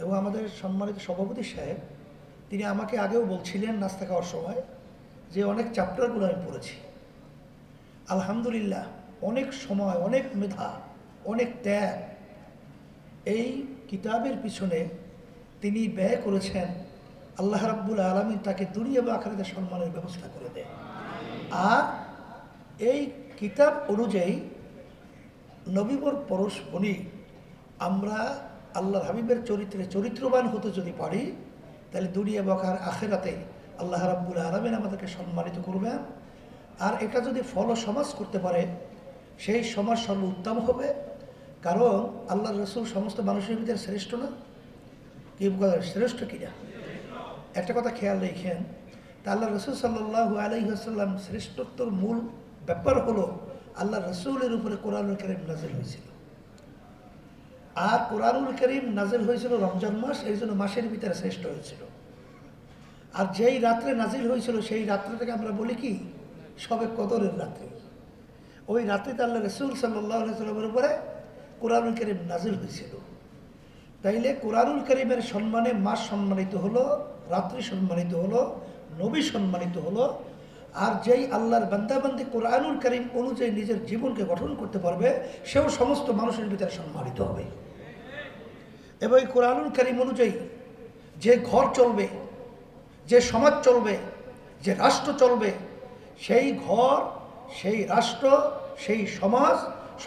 এবং আমাদের সম্মানিত সভাপতি সাহেব তিনি আমাকে আগেও বলছিলেন নাস্তা খাওয়ার সময় যে অনেক চ্যাপ্টারগুলো আমি পড়েছি। আলহামদুলিল্লাহ, অনেক সময়, অনেক মেধা, অনেক ত্যাগ এই কিতাবের পিছনে তিনি ব্যয় করেছেন। আল্লাহ রাব্বুল আলামিন তাকে দুনিয়া বা আখিরাতে সম্মানের ব্যবস্থা করে দেয়। আর এই কিতাব অনুযায়ী নবীবর পরশমণি আমরা আল্লাহর হাবিবের চরিত্রে চরিত্রবান হতে যদি পারি, তাহলে দুনিয়া বা আখিরাতে আল্লাহ রাব্বুল আলামিন আমাদেরকে সম্মানিত করবেন। আর এটা যদি ফলো সমাজ করতে পারে সেই সমাজ সর্বোত্তম হবে। কারণ আল্লাহ রসুল সমস্ত মানুষের ভিতরে শ্রেষ্ঠ না? কি শ্রেষ্ঠ কিনা? একটা কথা খেয়াল রেখেন, তা আল্লাহ রসুল সাল্লাল্লাহু আলাইহি ওয়াসাল্লাম শ্রেষ্ঠত্বর মূল ব্যাপার হলো আল্লাহ রসুলের উপরে কোরআনুল কারীম নাযিল হয়েছিল। আর কোরআনুল কারীম নাযিল হয়েছিল রমজান মাস, এই জন্য মাসের ভিতরে শ্রেষ্ঠ হয়েছিল। আর যেই রাত্রে নাযিল হয়েছিল সেই রাত্রিটাকে আমরা বলি কি শবে কদরের রাত্রি। ওই রাত্রিতে আল্লাহ রসুল সাল্লাল্লাহু আলাইহি ওয়াসাল্লামের উপরে কোরআনুল কারীম নাযিল হয়েছিল। তাইলে কোরআনুল কারীমের সম্মানে মাস সম্মানিত হলো, রাত্রি সম্মানিত হলো, নবী সম্মানিত হলো। আর যেই আল্লাহর বান্দাবান্দি কোরআনুল কারীম অনুযায়ী নিজের জীবনকে গঠন করতে পারবে সেও সমস্ত মানুষের ভিতরে সম্মানিত হবে। এবং এই কোরআনুল কারীম অনুযায়ী যে ঘর চলবে, যে সমাজ চলবে, যে রাষ্ট্র চলবে, সেই ঘর, সেই রাষ্ট্র, সেই সমাজ,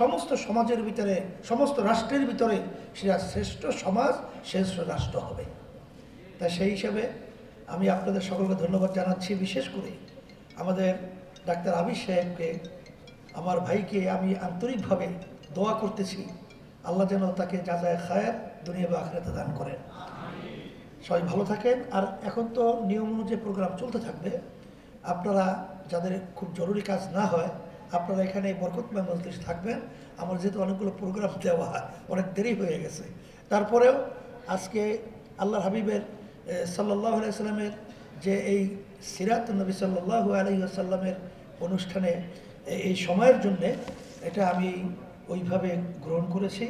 সমস্ত সমাজের ভিতরে, সমস্ত রাষ্ট্রের ভিতরে সেটা শ্রেষ্ঠ সমাজ, শ্রেষ্ঠ রাষ্ট্র হবে। তাই সেই হিসাবে আমি আপনাদের সকলকে ধন্যবাদ জানাচ্ছি। বিশেষ করে আমাদের ডাক্তার আবির সাহেবকে, আমার ভাইকে আমি আন্তরিকভাবে দোয়া করতেছি আল্লাহ যেন তাকে যাজায়ে খায়ের দুনিয়া বা আখিরাতে দান করেন। সবাই ভালো থাকেন। আর এখন তো নিয়ম অনুযায়ী প্রোগ্রাম চলতে থাকবে। আপনারা যাদের খুব জরুরি কাজ না হয় আপনারা এখানে বরকতময় মজলিস থাকবেন। আমার যেহেতু অনেকগুলো প্রোগ্রাম দেওয়া অনেক দেরি হয়ে গেছে, তারপরেও আজকে আল্লাহর হাবিবের সাল্লাল্লাহু আলাইহি ওয়াসাল্লামের যে এই সিরাত নবী সাল্লাল্লাহু আলাইহি ওয়াসাল্লামের অনুষ্ঠানে এই সময়ের জন্যে এটা আমি ওইভাবে গ্রহণ করেছি।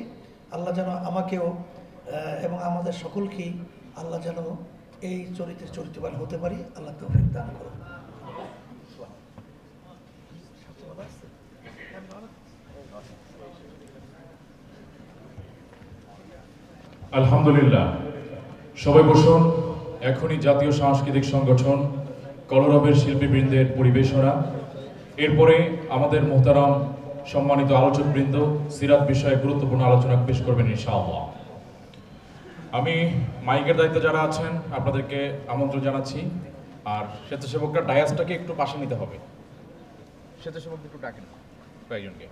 আল্লাহ যেন আমাকেও এবং আমাদের সকলকেই আল্লাহ যেন এই চরিত্রবান হতে পারি, আল্লাহ তৌফিক দান করুন। আলহামদুলিল্লাহ, সবাই বসুন। এখনই জাতীয় সাংস্কৃতিক সংগঠন কলরবের শিল্পীবৃন্দের পরিবেশনা, এরপরে আমাদের মোহতারাম সম্মানিত আলোচকবৃন্দ সিরাত বিষয়ে গুরুত্বপূর্ণ আলোচনা পেশ করবেন ইনশাআল্লাহ। আমি মাইকের দায়িত্বে যারা আছেন আপনাদেরকে আমন্ত্রণ জানাচ্ছি। আর স্বেচ্ছাসেবকরা ডায়াসটাকে একটু পাশে নিতে হবে, স্বেচ্ছাসেবকদের একটু ডাকেন কয়েকজনকে।